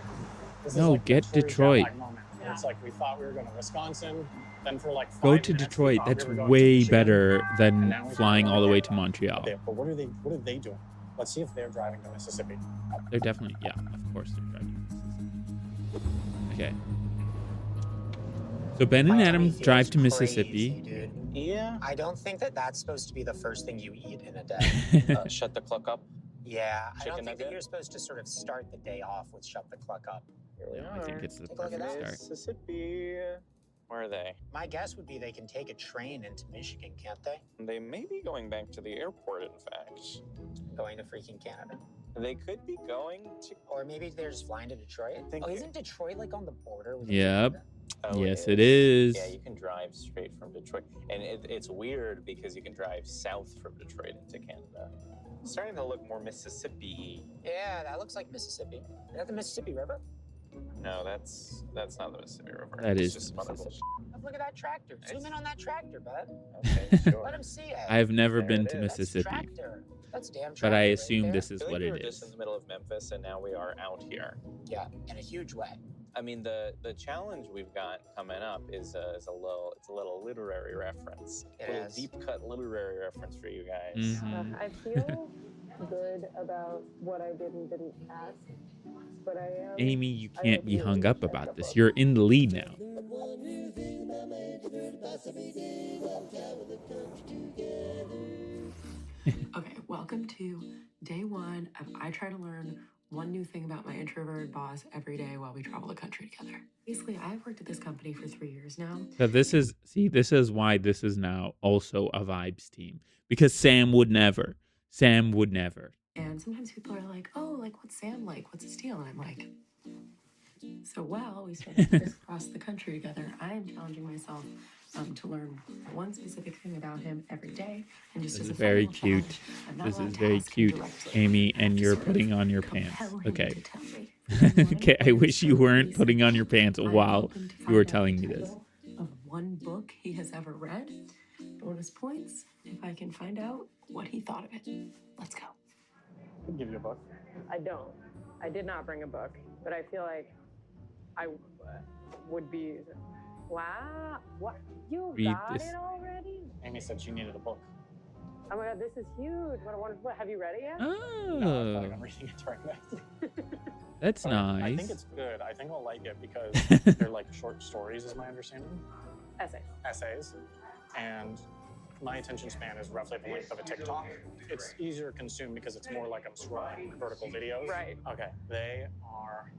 S2: This
S1: No,
S2: like
S1: get
S2: the Tory
S1: Detroit.
S2: Jetlagg moment, where it's like we thought we were going to Wisconsin, then for like 5
S1: Go to
S2: minutes, we
S1: Detroit.
S2: thought we
S1: That's
S2: were going to
S1: way
S2: Michigan,
S1: better
S2: and
S1: than
S2: now we're
S1: flying
S2: going
S1: all the way to
S2: Canada.
S1: Montreal.
S2: Okay, but what are they doing? Let's see if they're driving to Mississippi.
S1: They're definitely, yeah, of course they're driving. Okay. So Ben and Adam drive to Mississippi.
S3: Dude.
S6: Yeah.
S3: I don't think that that's supposed to be the first thing you eat in a day.
S5: Shut the cluck up.
S3: Yeah, I
S5: Chicken
S3: don't think that
S5: nugget?
S3: you're supposed to sort of start the day off with shut the cluck up.
S5: Here we
S1: No,
S5: are.
S1: I think it's the
S3: Take a look at
S1: perfect
S3: that.
S1: start.
S5: Mississippi. Where are they?
S3: My guess would be they can take a train into Michigan, can't they?
S5: They may be going back to the airport, in fact.
S3: Going to freaking Canada.
S5: They could be going to.
S3: Or maybe they're just flying to Detroit.
S5: Think-
S3: Oh, isn't Detroit like on the border with
S1: Yep.
S3: Canada?
S5: Oh,
S1: Yes, it is.
S5: Yeah, you can drive straight from Detroit. And it's weird because you can drive south from Detroit into Canada. It's starting to look more Mississippi.
S3: Yeah, that looks like Mississippi. Is that the Mississippi River?
S5: No, that's not the Mississippi River.
S1: That
S5: It's
S1: is
S5: just
S1: the
S5: some other
S1: Mississippi.
S3: Look at that tractor. Zoom in on that tractor, bud.
S5: bullshit. Okay, sure.
S3: Let him see it.
S1: I have never
S5: There
S1: been
S5: it
S1: to
S5: is.
S3: That's
S1: Mississippi,
S3: tractor. That's damn tractor.
S1: but I
S3: right
S1: assume
S3: there.
S1: this
S5: I
S1: is
S5: feel
S1: what
S5: like we
S1: it
S5: were just in
S1: is.
S5: the middle of Memphis, and now we are out here.
S3: Yeah, in a huge way.
S5: I mean, the challenge we've got coming up is a little literary reference,
S3: It
S5: a little
S3: is.
S5: deep cut literary reference for you guys.
S1: Mhm.
S4: I feel good about what I did and didn't ask, but I am.
S1: Amy, you
S4: I
S1: can't
S4: hope
S1: be
S4: you
S1: hung up
S4: check
S1: about
S4: the
S1: this.
S4: book.
S1: You're in the lead now.
S11: Okay, welcome to day one of I try to learn one new thing about my introverted boss every day while we travel the country together. Basically, I've worked at this company for 3 years now.
S1: So this is why this is now also a vibes team, because Sam would never.
S11: And sometimes people are like, oh, like, what's Sam like? What's his deal? And I'm like, so while we spend crisscross the country together, I am challenging myself to learn one specific thing about him every day. And just
S1: This
S11: as
S1: is
S11: a fun
S1: very
S11: little
S1: cute.
S11: challenge, I'm not
S1: This
S11: allowed
S1: is
S11: to
S1: very
S11: ask him
S1: cute,
S11: directly.
S1: Amy,
S11: I have
S1: and
S11: to
S1: you're
S11: sort of
S1: putting on your pants.
S11: compel him
S1: Okay.
S11: to tell me.
S1: Okay, I wish you weren't putting on your pants while you were telling me this.
S11: Of one book he has ever read. Bonus points if I can find out what he thought of it. Let's go.
S10: I'll give you a book.
S4: I don't. I did not bring a book, but I feel like I would be. Wow, what? You
S1: Read
S4: got
S1: this.
S4: it already?
S10: Amy said she needed a book.
S4: Oh my god, this is huge. What a wonderful. Have you read it yet?
S10: No, I feel like I'm reading it right now.
S1: That's
S10: But
S1: nice.
S10: I think it's good. I think I'll like it because they're like short stories, is my understanding. Essays. And my attention span is roughly the length of a TikTok. It's easier to consume because it's more like I'm scrolling vertical videos.
S4: Right.
S10: Okay. They are.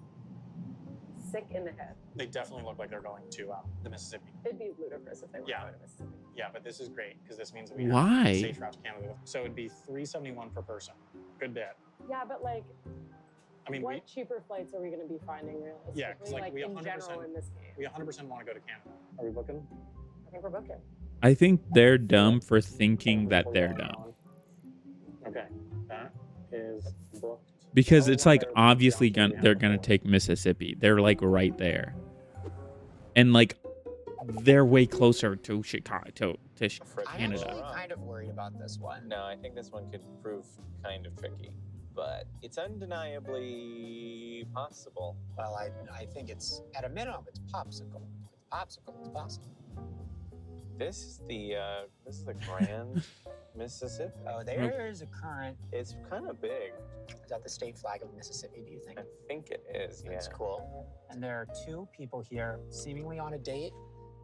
S4: Sick in the head.
S10: They definitely look like they're going to the Mississippi.
S4: It'd be ludicrous if they were
S10: Yeah.
S4: going to Mississippi.
S10: Yeah, but this is great because this means we
S1: Why?
S10: have a safe route to Canada. So it'd be $371 per person. Good bit.
S4: Yeah, but like,
S10: I mean,
S4: what cheaper flights are we going to be finding realistically?
S10: Yeah, 'cause, like, we
S4: in
S10: 100%
S4: general in this game.
S10: we 100% want to go to Canada. Are we booking?
S4: I think we're booking.
S1: I think they're dumb for thinking that they're dumb.
S10: Okay, that is booked.
S1: Because it's like obviously they're gonna take Mississippi. They're like right there, and like they're way closer to Chicago to
S3: I'm actually
S1: Canada.
S3: kind of worried about this one.
S5: No, I think this one could prove kind of tricky, but it's undeniably possible.
S3: Well, I think it's, at a minimum, it's popsicle. It's popsicle, it's possible.
S5: This is the Grand Mississippi.
S3: Oh, there's a current.
S5: It's kind of big.
S3: Is that the state flag of Mississippi, do you think?
S5: I think it is. Yeah.
S3: That's cool. And there are two people here seemingly on a date,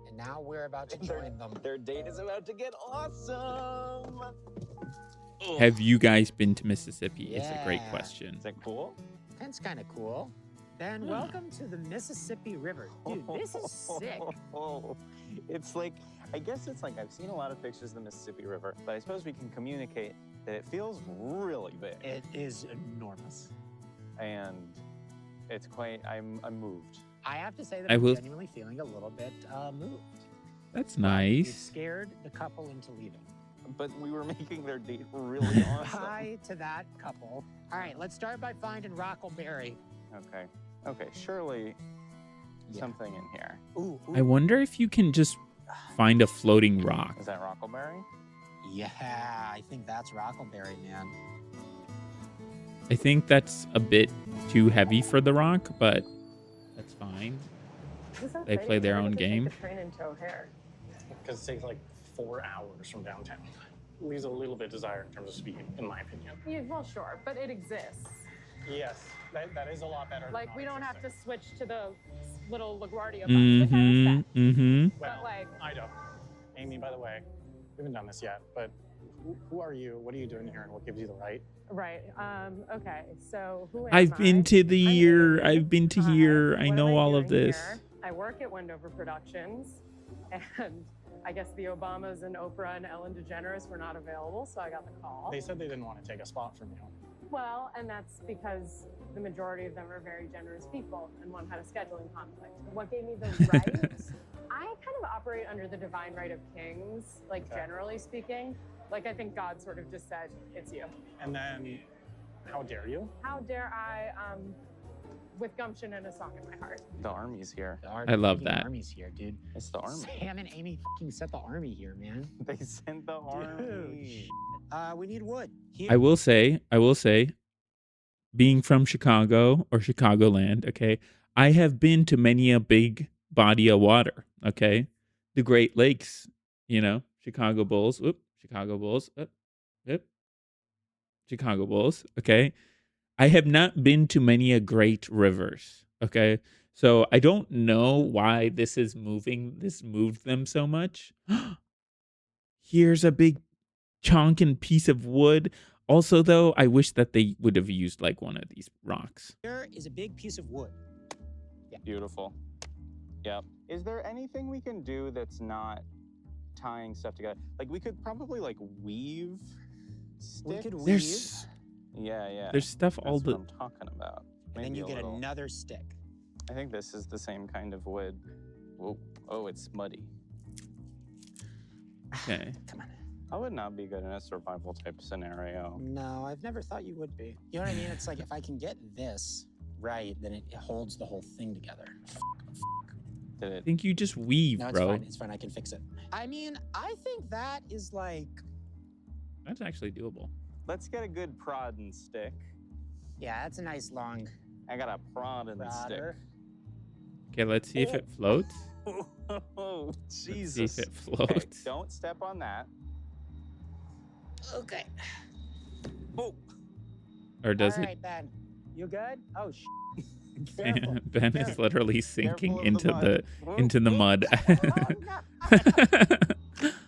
S3: and now we're about to join them.
S5: Their date is about to get awesome.
S1: Have you guys been to Mississippi? Is a great
S3: Yeah.
S1: question.
S5: Is that cool?
S3: That's kind of cool. Ben, welcome to the Mississippi River. Dude, this is sick.
S5: It's like, I guess it's like, I've seen a lot of pictures of the Mississippi River, but I suppose we can communicate that it feels really big.
S3: It is enormous.
S5: And it's quite, I'm moved.
S3: I have to say that
S1: I
S3: I'm
S1: will-
S3: genuinely feeling a little bit moved.
S1: That's
S3: You
S1: nice.
S3: scared the couple into leaving.
S5: But we were making their date really awesome.
S3: Hi to that couple. All right, let's start by finding Rockleberry.
S5: Okay, surely something in here.
S3: Ooh,
S1: I wonder if you can just find a floating rock.
S5: Is that Rockleberry?
S3: yeah, I think that's Rockleberry, man.
S1: I think that's a bit too heavy for the rock, but that's fine. They play their own game.
S4: The train into O'Hare.
S10: Because it takes like 4 hours from downtown. Leaves a little bit desired in terms of speed, in my opinion.
S4: Yeah, well, sure, but it exists.
S10: Yes, that is a lot better.
S4: Like, we don't have to switch to the little LaGuardia bus.
S1: Mm-hmm.
S10: Well,
S4: But, like,
S10: I don't. Amy, by the way, we haven't done this yet, but who are you? What are you doing here, and what gives you the right?
S4: right. Okay. So who am
S1: I've been
S4: I?
S1: to the
S4: I'm
S1: year.
S4: Amy.
S1: I've been to here. I
S4: What
S1: know
S4: am
S1: all of
S4: doing
S1: this.
S4: here? I work at Wendover Productions, and I guess the Obamas and Oprah and Ellen DeGeneres were not available, so I got the call.
S10: They said they didn't want to take a spot from you.
S4: Well, and that's because the majority of them are very generous people, and one had a scheduling conflict. What gave me the right? I kind of operate under the divine right of kings, like generally speaking. Like, I think God sort of just said, it's you.
S10: And then, how dare you?
S4: How dare I, with gumption and a song in my heart.
S5: The army's here.
S1: I love
S3: fucking
S1: that.
S3: Army's here, dude.
S5: It's the army.
S3: Sam and Amy fucking set the army here, man.
S5: They sent the army.
S3: We need wood. Here.
S1: I will say, being from Chicago or Chicagoland, okay, I have been to many a big body of water, okay? The Great Lakes, Chicago Bulls, Chicago Bulls, Chicago Bulls, okay? I have not been to many a great rivers, okay? So I don't know why this moved them so much. Here's a big chunk and piece of wood. Also, though, I wish that they would have used like one of these rocks.
S3: Here is a big piece of wood. Yeah.
S5: Beautiful. Yep. Is there anything we can do that's not tying stuff together? Like, we could probably like weave sticks.
S3: We could weave.
S1: There's
S5: Yeah.
S1: there's stuff all
S5: That's
S1: the
S5: what I'm talking about.
S3: And then
S5: Maybe
S3: you
S5: a
S3: get
S5: little.
S3: another stick.
S5: I think this is the same kind of wood. Whoa. Oh, it's muddy.
S1: okay.
S3: Come on.
S5: I would not be good in a survival type scenario.
S3: No, I've never thought you would be. You know what I mean? It's like if I can get this right, then it holds the whole thing together.
S6: Did
S1: I
S6: it?
S1: think you just weave,
S3: No, it's
S1: bro.
S3: fine. It's fine. I can fix it. I mean, I think that is like.
S1: That's actually doable.
S6: Let's get a good prod and stick.
S3: Yeah, that's a nice long.
S6: I got a prod and stick.
S3: Prodder.
S1: Okay, let's see if it floats.
S6: Oh,
S1: Let's see
S6: Jesus.
S1: if it floats.
S6: Okay, don't step on that.
S3: Okay.
S6: Oh.
S1: Or does
S3: All
S1: it?
S3: right, Ben. You good? Oh,
S1: Ben is literally sinking
S6: Careful of
S1: into
S6: the
S1: the
S6: mud.
S1: mud.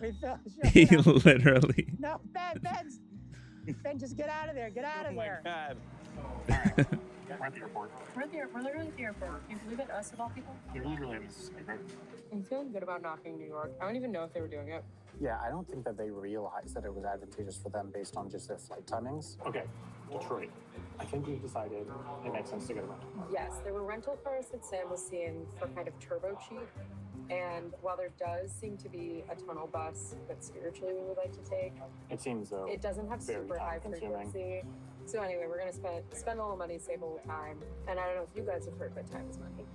S3: We fell
S1: He
S3: short.
S1: literally.
S3: No, Ben, just get out of there. Get out of
S6: Oh my
S3: there.
S6: God.
S10: We're at the airport.
S11: We're literally at the airport. Can you believe it? Us of all people?
S10: You're literally in Mississippi, right?
S4: I'm feeling good about knocking New York. I don't even know if they were doing it.
S10: Yeah, I don't think that they realized that it was advantageous for them based on just their flight timings. Okay, Detroit. I think we've decided it makes sense to get a rental car.
S11: Yes, there were rental cars that Sam was seeing for kind of turbo cheap. And while there does seem to be a tunnel bus that spiritually we would like to take,
S10: It seems though.
S11: it doesn't have
S10: very
S11: super high
S10: time-consuming.
S11: frequency. So anyway, we're gonna spend all the money, save all the time. And I don't know if you guys have heard, but time is money.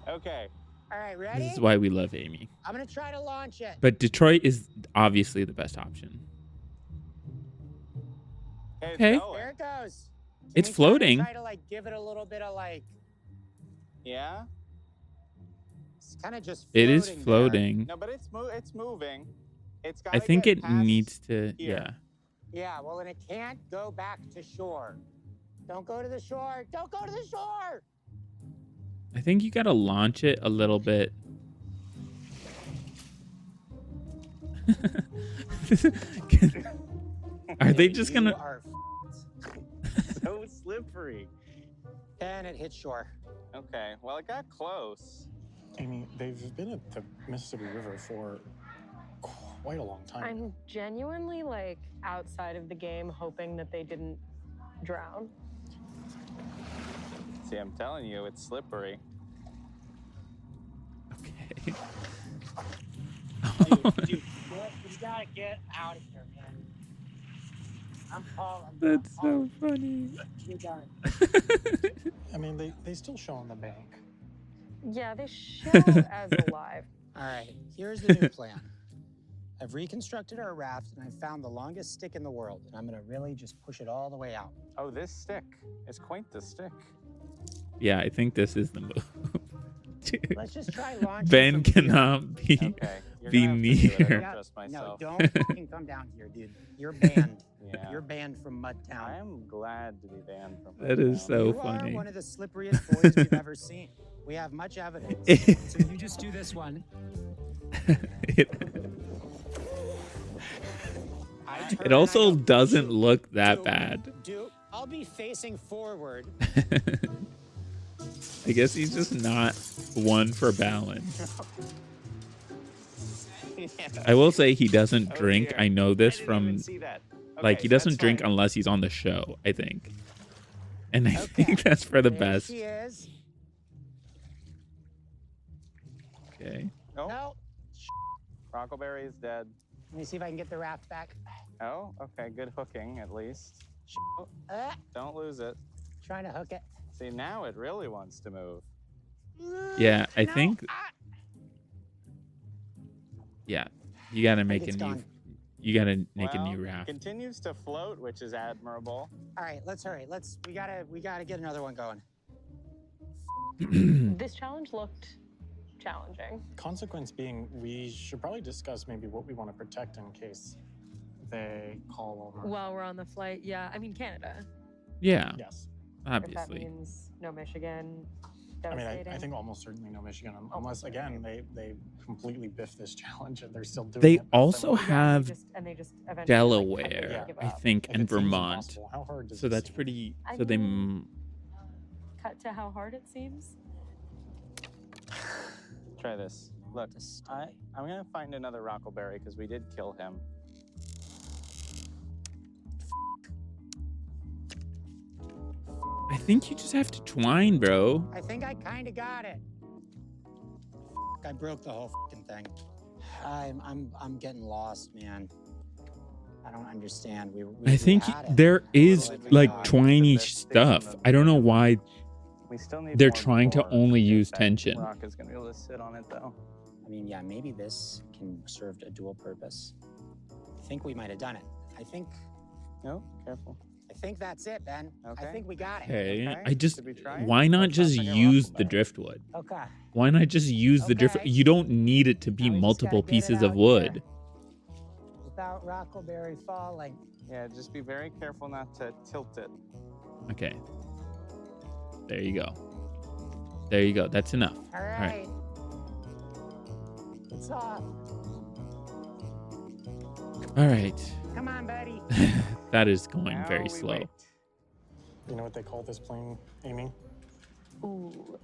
S6: Okay.
S3: All right, ready?
S1: This is why we love Amy.
S3: I'm gonna try to launch it.
S1: But Detroit is obviously the best option. Okay.
S3: There it goes. Can
S1: It's
S3: we
S1: floating.
S3: Try to like give it a little bit of like.
S6: Yeah.
S3: It's kind of just.
S1: It is
S3: floating there.
S1: floating.
S6: No, but it's moving. It's got.
S1: I think it needs to.
S6: here.
S1: Yeah.
S3: Yeah, well, and it can't go back to shore. Don't go to the shore. Don't go to the shore.
S1: I think you gotta launch it a little bit. Are they just
S3: You
S1: gonna?
S3: are
S6: So slippery.
S3: and it hit shore.
S6: Okay. Well, it got close.
S10: Amy, they've been at the Mississippi River for quite a long time.
S4: I'm genuinely like outside of the game hoping that they didn't drown.
S6: See, I'm telling you, it's slippery.
S1: Okay.
S3: Dude, you gotta get out of here, man. I'm Paul.
S1: That's so funny.
S3: You got it.
S10: I mean, they still show on the bank.
S4: Yeah, they show as alive.
S3: All right, here's the new plan. I've reconstructed our raft and I've found the longest stick in the world, and I'm gonna really just push it all the way out.
S6: Oh, this stick is quite the stick.
S1: Yeah, I think this is the move. Dude.
S3: Let's just try launching.
S1: Ben
S3: from here.
S1: cannot be
S6: Okay. You're
S1: be
S6: gonna have to do it. I
S1: near.
S6: don't trust
S3: No,
S6: myself.
S3: don't fucking come down here, dude. You're banned.
S6: Yeah.
S3: You're banned from Mudtown.
S6: I am glad to be banned from
S1: That is
S6: Mudtown.
S1: so
S3: You
S1: funny.
S3: are one of the slipperiest boys we've ever seen. We have much evidence. So you just do this one.
S1: It also doesn't look that bad.
S3: I'll be facing forward.
S1: I guess he's just not one for balance. I will say he doesn't drink.
S6: dear.
S1: I know this
S6: I didn't
S1: from
S6: even see that.
S1: like
S6: Okay,
S1: he doesn't
S6: that's
S1: drink
S6: fine.
S1: unless he's on the show, I think. And I
S3: Okay.
S1: think that's for the
S3: There
S1: best.
S3: she is.
S1: Okay.
S6: Oh,
S3: No.
S6: Rockleberry is dead.
S3: Let me see if I can get the raft back.
S6: Oh, okay. Good hooking, at least. Oh, don't lose it.
S3: Trying to hook it.
S6: See, now it really wants to move.
S1: Yeah, I
S3: No.
S1: think yeah. You gotta make a
S3: it's
S1: new
S3: gone.
S1: you gotta make a
S6: Well,
S1: new raft.
S6: Continues to float, which is admirable.
S3: All right, let's hurry. We gotta get another one going.
S4: This challenge looked challenging.
S10: Consequence being, we should probably discuss maybe what we want to protect in case they call over.
S4: While we're on the flight, yeah. I mean, Canada.
S1: Yeah,
S10: Yes.
S4: If that
S1: obviously.
S4: means no Michigan.
S10: I mean,
S4: Devastating.
S10: I think almost certainly no Michigan, unless again they completely biff this challenge and they're still doing
S1: They
S10: it. but
S1: also
S10: then-
S1: have
S4: they just eventually, like,
S1: Delaware,
S10: Yeah.
S4: give
S1: I
S4: up.
S1: think,
S10: If
S1: and
S10: it seems
S1: Vermont.
S10: impossible, how hard does
S1: So
S10: it
S1: that's
S10: seem?
S1: pretty.
S4: I
S1: So they.
S4: mean- Cut to how hard it seems.
S6: Try this. Look, I'm gonna find another Rockleberry because we did kill him.
S1: I think you just have to twine, bro.
S3: I think I kind of got it. I broke the whole fucking thing. I'm getting lost, man. I don't understand. We
S1: I think
S3: had it.
S1: there is
S3: What did we
S1: like
S3: got?
S1: twiny
S6: The best thing on
S1: stuff.
S6: the-
S1: I don't know why
S6: We still need
S1: They're
S6: more
S1: trying to
S6: before
S1: only use
S6: that
S1: tension.
S6: Rock is going to be able to sit on it, though.
S3: I mean, yeah, maybe this can serve a dual purpose. I think we might have done it. I think
S6: Careful.
S3: that's it, Ben.
S6: Okay.
S3: I think we got it.
S1: Okay.
S6: Okay,
S1: I just,
S6: should we try it?
S1: why not
S6: Let's not
S1: just
S6: forget
S1: use the
S6: Rockleberry.
S1: driftwood?
S3: Okay.
S1: Why not just use the drift?
S3: Okay.
S1: You don't need it to be
S3: Now we just gotta
S1: multiple
S3: get it
S1: pieces of
S3: out
S1: wood.
S3: here without Rockleberry falling.
S6: Yeah, just be very careful not to tilt it.
S1: Okay. There you go. There you go. That's enough.
S3: All right. It's off.
S1: All right.
S3: Come on, buddy.
S1: That is going
S6: Now
S1: very
S6: we
S1: slow.
S6: wait.
S10: You know what they call this plane, Amy?
S11: Ooh,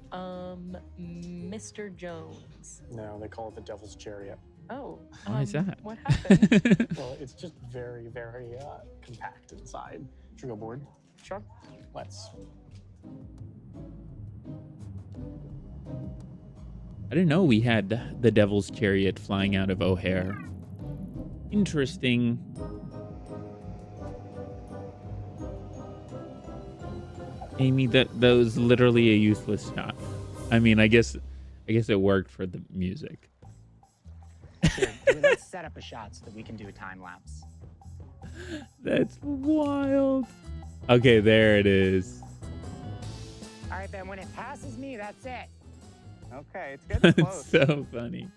S11: Mr. Jones.
S10: No, they call it the Devil's Chariot.
S11: Oh,
S1: Why is that?
S11: What happened?
S10: Well, it's just very, very compact inside. Should we go board?
S11: Sure.
S10: Let's.
S1: I didn't know we had the Devil's Chariot flying out of O'Hare. Interesting. Amy, that was literally a useless shot. I mean, I guess it worked for the music.
S3: Here, let's set up a shot so that we can do a time lapse.
S1: That's wild. Okay, there it is.
S3: All right, Ben, when it passes me, that's it.
S6: Okay, it's getting
S1: That's
S6: close.
S1: so funny.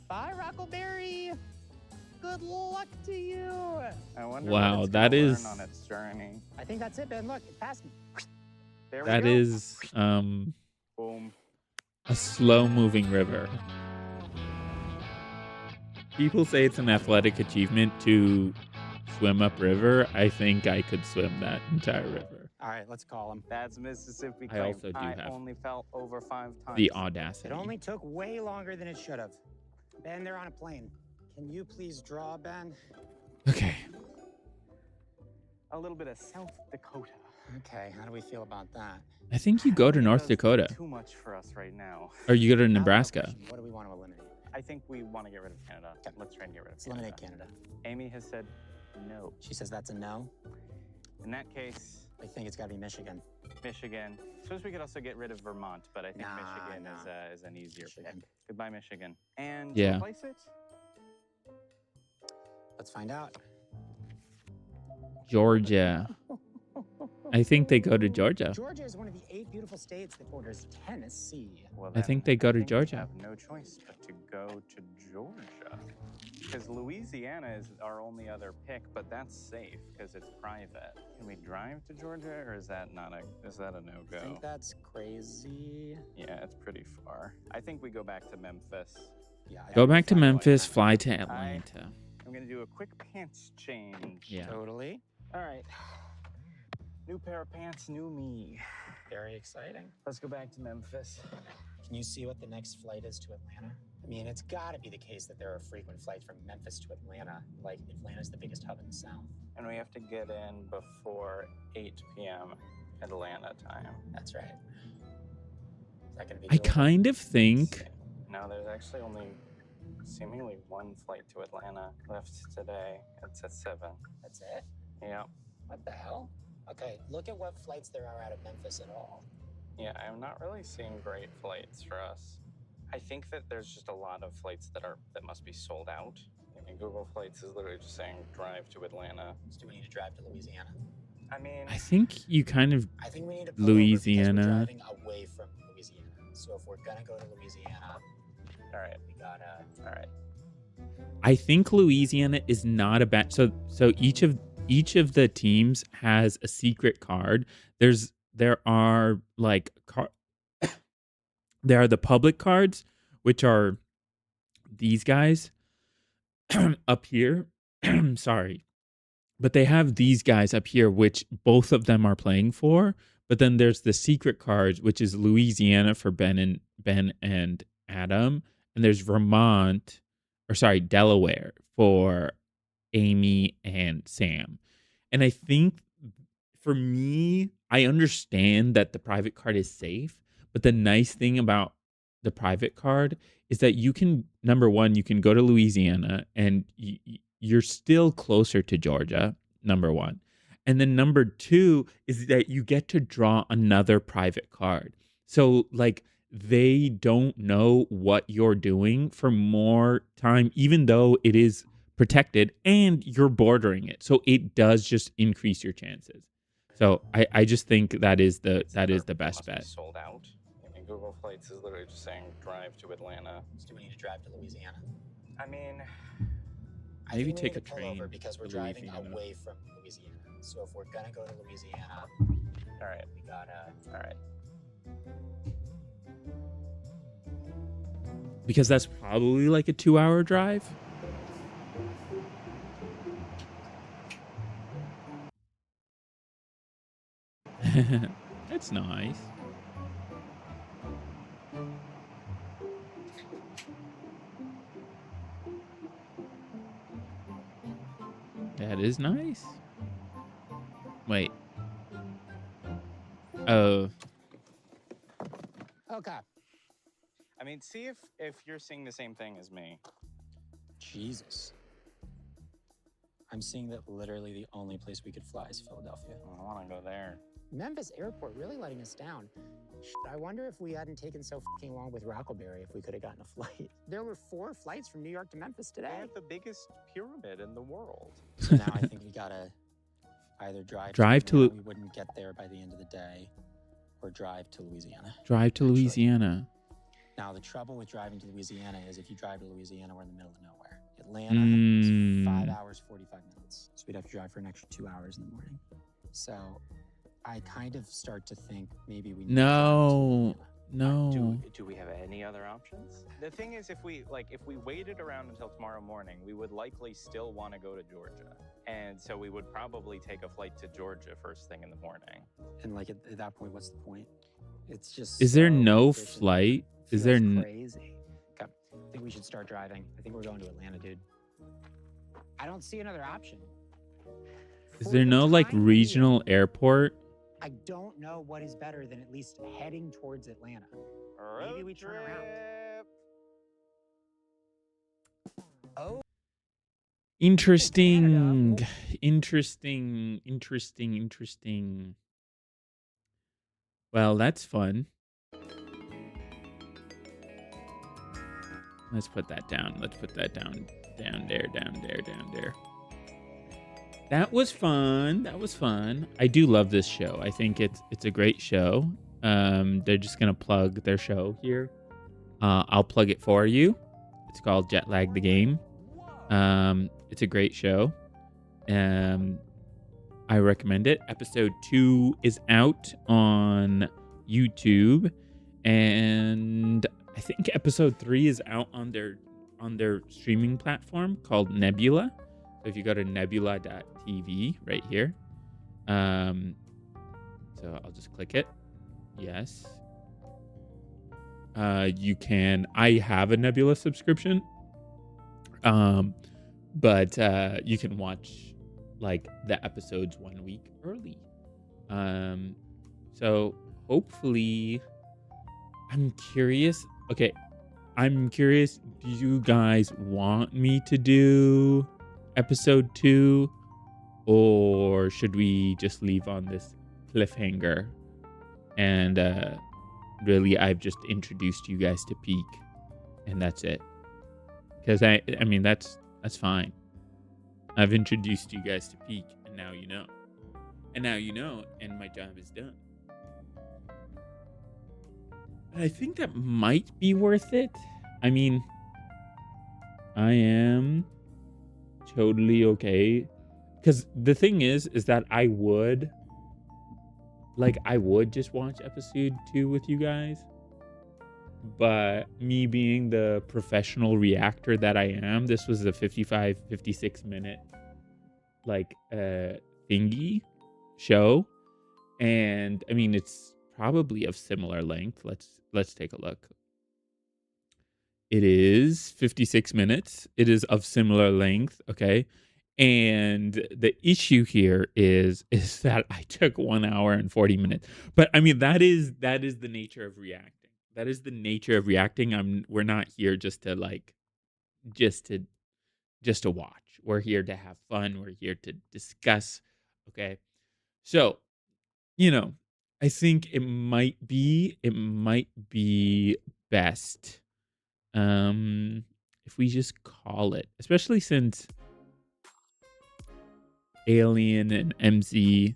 S3: Bye, Rockleberry. Good luck to you.
S6: I wonder
S1: Wow,
S6: what it's
S1: that
S6: gonna
S1: is-
S6: learn on its journey.
S3: I think that's it, Ben. Look, it passed me.
S6: There
S1: That
S6: we go.
S1: is
S6: Boom.
S1: a slow-moving river. People say it's an athletic achievement to swim upriver. I think I could swim that entire river.
S3: All right, let's call him.
S6: That's Mississippi
S1: I
S6: claim.
S1: also do
S6: I
S1: have
S6: only fell over 5 times.
S1: The audacity.
S3: It only took way longer than it should have. Ben, they're on a plane. Can you please draw, Ben?
S1: Okay.
S6: A little bit of South Dakota.
S3: Okay, how do we feel about that?
S1: I think you go to North
S6: Does
S1: Dakota.
S6: Too much for us right now.
S1: Or you go to
S3: Now,
S1: Nebraska.
S3: What do we want to eliminate?
S6: I think we want to get rid of Canada. Let's try and get rid of
S3: Let's
S6: Canada.
S3: eliminate Canada.
S6: Amy has said no.
S3: She says that's a no.
S6: In that case,
S3: I think it's got to be Michigan.
S6: Michigan. Suppose we could also get rid of Vermont, but I think
S3: Nah,
S6: Michigan
S3: nah.
S6: is an easier
S3: Michigan.
S6: pick. Goodbye, Michigan. And
S1: Yeah.
S6: replace it?
S3: Let's find out.
S1: Georgia. I think they go to Georgia.
S3: Georgia is one of the 8 beautiful states that borders Tennessee.
S6: Well,
S1: I think they go to
S6: we
S1: Georgia.
S6: have no choice but to go to Georgia. Because Louisiana is our only other pick, but that's safe because it's private. Can we drive to Georgia, or is that a
S3: I
S6: no-go?
S3: think that's crazy.
S6: Yeah, it's pretty far. I think we go back to Memphis.
S3: Yeah.
S1: Go back to
S6: Fly
S1: Memphis,
S6: Atlanta.
S1: fly to Atlanta.
S6: I'm gonna do a quick pants change.
S1: Yeah.
S3: Totally.
S6: All right. New pair of pants, new me.
S3: Very exciting.
S6: Let's go back to Memphis.
S3: Can you see what the next flight is to Atlanta? I mean, it's got to be the case that there are frequent flights from Memphis to Atlanta. Like, Atlanta's the biggest hub in the South.
S6: And we have to get in before 8 p.m. Atlanta time.
S3: That's right. Is that going to be
S1: I
S3: doable?
S1: kind of think
S6: No, there's actually only seemingly one flight to Atlanta left today. It's at 7.
S3: That's it?
S6: Yeah.
S3: What the hell? Okay, look at what flights there are out of Memphis at all.
S6: Yeah, I'm not really seeing great flights for us. I think that there's just a lot of flights that must be sold out. I mean, Google Flights is literally just saying drive to Atlanta.
S3: So do we need to drive to Louisiana?
S6: I mean,
S1: I think you kind of
S3: I think we need to pull over because
S1: Louisiana.
S3: we're driving away from Louisiana. So if we're gonna go to Louisiana,
S6: all right,
S3: we gotta.
S6: all right.
S1: I think Louisiana is not a bad. So each of the teams has a secret card. There are like there are the public cards, which are these guys up here. Sorry, but they have these guys up here, which both of them are playing for. But then there's the secret cards, which is Louisiana for Ben and Adam, and there's Delaware for Amy and Sam. And I think for me, I understand that the private card is safe, but the nice thing about the private card is that you can, number one, you can go to Louisiana and you're still closer to Georgia, number one. And then number two is that you get to draw another private card. So like they don't know what you're doing for more time, even though it is protected and you're bordering it. So it does just increase your chances. So I just think that is the best
S6: Must be
S1: bet.
S6: sold out. I mean, Google Flights is literally just saying drive to Atlanta.
S3: Do we need to drive to Louisiana?
S6: I mean,
S3: I
S1: Maybe
S3: think we
S1: take
S3: need
S1: a
S3: to pull
S1: train
S3: over because we're
S1: to
S3: driving
S1: Louisiana.
S3: away from Louisiana. So if we're gonna go to Louisiana,
S6: all right,
S3: we gotta.
S6: all right.
S1: Because that's probably like a 2-hour drive. That's nice. That is nice. Wait. Oh.
S3: Okay.
S6: I mean, see if you're seeing the same thing as me.
S3: Jesus. I'm seeing that literally the only place we could fly is Philadelphia.
S6: I want to go there.
S3: Memphis Airport really letting us down. I wonder if we hadn't taken so fucking long with Rockleberry if we could have gotten a flight. There were 4 flights from New York to Memphis today.
S6: They have the biggest pyramid in the world.
S3: So now I think we gotta either drive
S1: to
S3: we wouldn't get there by the end of the day, or drive to Louisiana.
S1: Drive to Louisiana.
S3: Now the trouble with driving to Louisiana is if you drive to Louisiana, we're in the middle of nowhere. Atlanta is 5 hours 45 minutes, so we'd have to drive for an extra 2 hours in the morning. So I kind of start to think maybe we need
S1: No.
S6: Do we have any other options? The thing is, if we waited around until tomorrow morning, we would likely still want to go to Georgia. And so we would probably take a flight to Georgia first thing in the morning.
S3: And like at that point, what's the point? It's just
S1: Is there
S3: so
S1: no
S3: efficient.
S1: flight? Is
S3: Feels
S1: there
S3: crazy? Okay. I think we should start driving. I think we're going to Atlanta, dude. I don't see another option.
S1: Is
S3: For
S1: there
S3: the
S1: no like
S3: time
S1: regional
S3: being,
S1: airport?
S3: I don't know what is better than at least heading towards Atlanta. Maybe we turn around. Oh.
S1: Interesting. Well, that's fun. Let's put that down. Down there. That was fun. I do love this show. I think it's a great show. They're just gonna plug their show here. I'll plug it for you. It's called Jetlagg the Game. It's a great show. I recommend it. Episode 2 is out on YouTube, and I think episode 3 is out on their streaming platform called Nebula. So if you go to nebula.tv right here, so I'll just click it. Yes. You can. I have a Nebula subscription. But you can watch like the episodes 1 week early. So hopefully, I'm curious. Okay, I'm curious. Do you guys want me to do episode 2, or should we just leave on this cliffhanger? And really, I've just introduced you guys to Peak, and that's it. Because I mean that's fine. I've introduced you guys to Peak, and now you know. And now you know, and my job is done. I think that might be worth it. I mean, I am totally okay. Because the thing is that I would just watch episode 2 with you guys. But me being the professional reactor that I am, this was a 56 minute thingy show. And I mean, it's probably of similar length. Let's take a look. It is 56 minutes. It is of similar length, okay? And the issue here is that I took 1 hour and 40 minutes. But I mean, that is the nature of reacting. That is the nature of reacting. We're not here just to watch. We're here to have fun. We're here to discuss. Okay. So, I think it might be best if we just call it, especially since Alien and MZ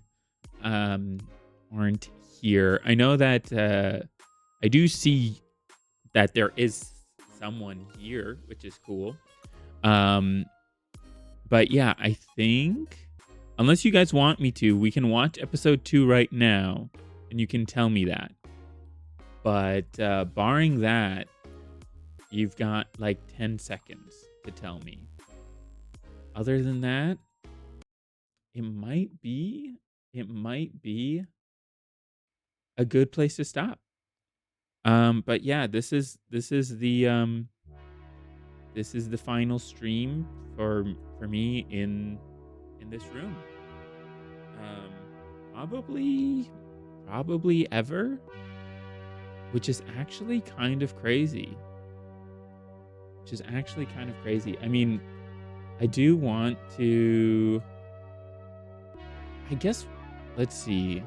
S1: aren't here. I know that I do see that there is someone here, which is cool. But yeah, I think unless you guys want me to, we can watch episode 2 right now and you can tell me that. But barring that, you've got like 10 seconds to tell me. Other than that, it might be a good place to stop. But yeah, this is the final stream for me in this room. Probably ever, which is actually kind of crazy. I mean, I do want to, I guess, let's see.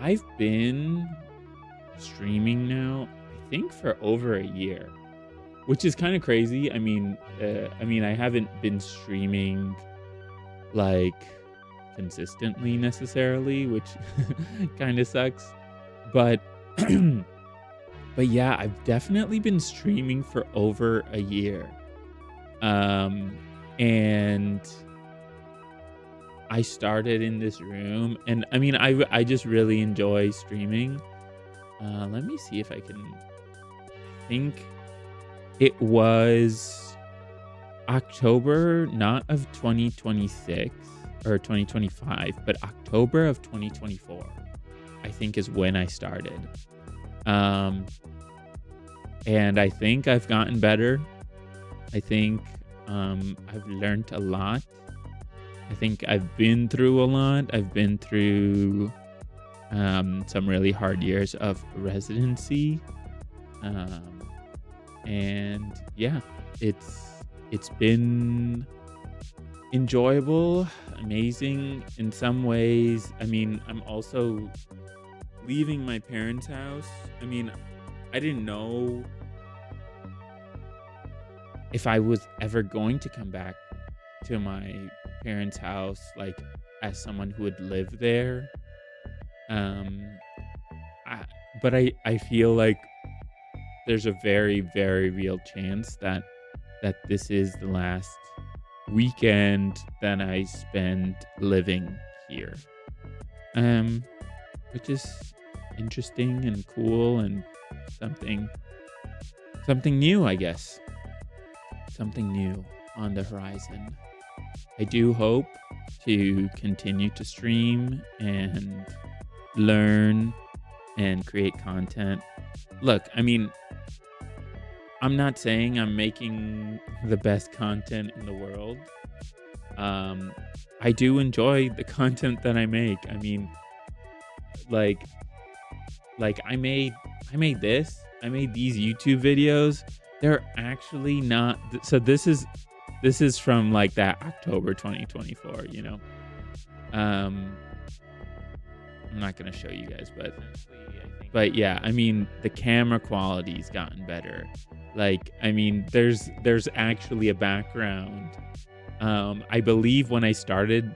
S1: I've been streaming now, I think, for over a year, which is kind of crazy. I mean, I haven't been streaming like consistently necessarily, which kind of sucks. But but yeah, I've definitely been streaming for over a year. And I started in this room, and I mean, I just really enjoy streaming. Let me see if I can think. It was October, not of 2026 or 2025, but October of 2024, I think is when I started. And I think I've gotten better. I think I've learned a lot. I think I've been through a lot. I've been through some really hard years of residency. And yeah, it's been enjoyable, amazing in some ways. I mean, I'm also leaving my parents' house. I mean, I didn't know if I was ever going to come back to my parents' house, like as someone who would live there. But I feel like there's a very, very real chance that this is the last weekend that I spend living here. Which is interesting and cool and something new, I guess. Something new on the horizon. I do hope to continue to stream and learn and create content. Look, I mean, I'm not saying I'm making the best content in the world. I do enjoy the content that I make. I mean, like I made this. I made these YouTube videos. They're actually not. So this is from like that October 2024. You know. I'm not gonna show you guys, but yeah, I mean, the camera quality's gotten better. Like, I mean, there's actually a background. I believe when I started,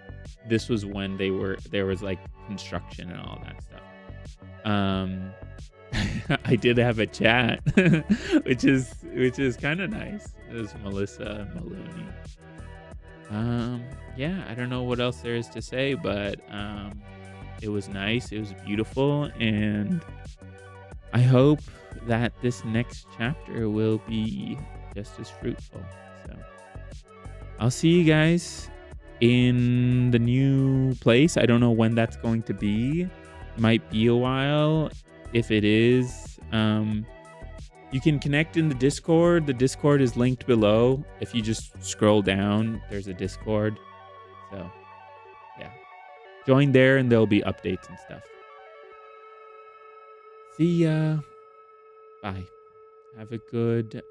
S1: this was when there was like construction and all that stuff. I did have a chat, which is kind of nice. It was Melissa Maloney. Yeah, I don't know what else there is to say, but it was nice. It was beautiful, and I hope that this next chapter will be just as fruitful. So I'll see you guys in the new place. I don't know when that's going to be. Might be a while. If it is, you can connect in the Discord. The Discord is linked below. If you just scroll down, there's a Discord. So yeah, join there and there'll be updates and stuff. See ya. Bye. Have a good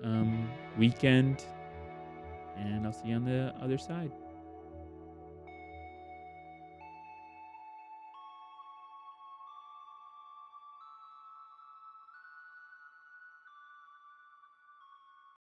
S1: weekend, and I'll see you on the other side.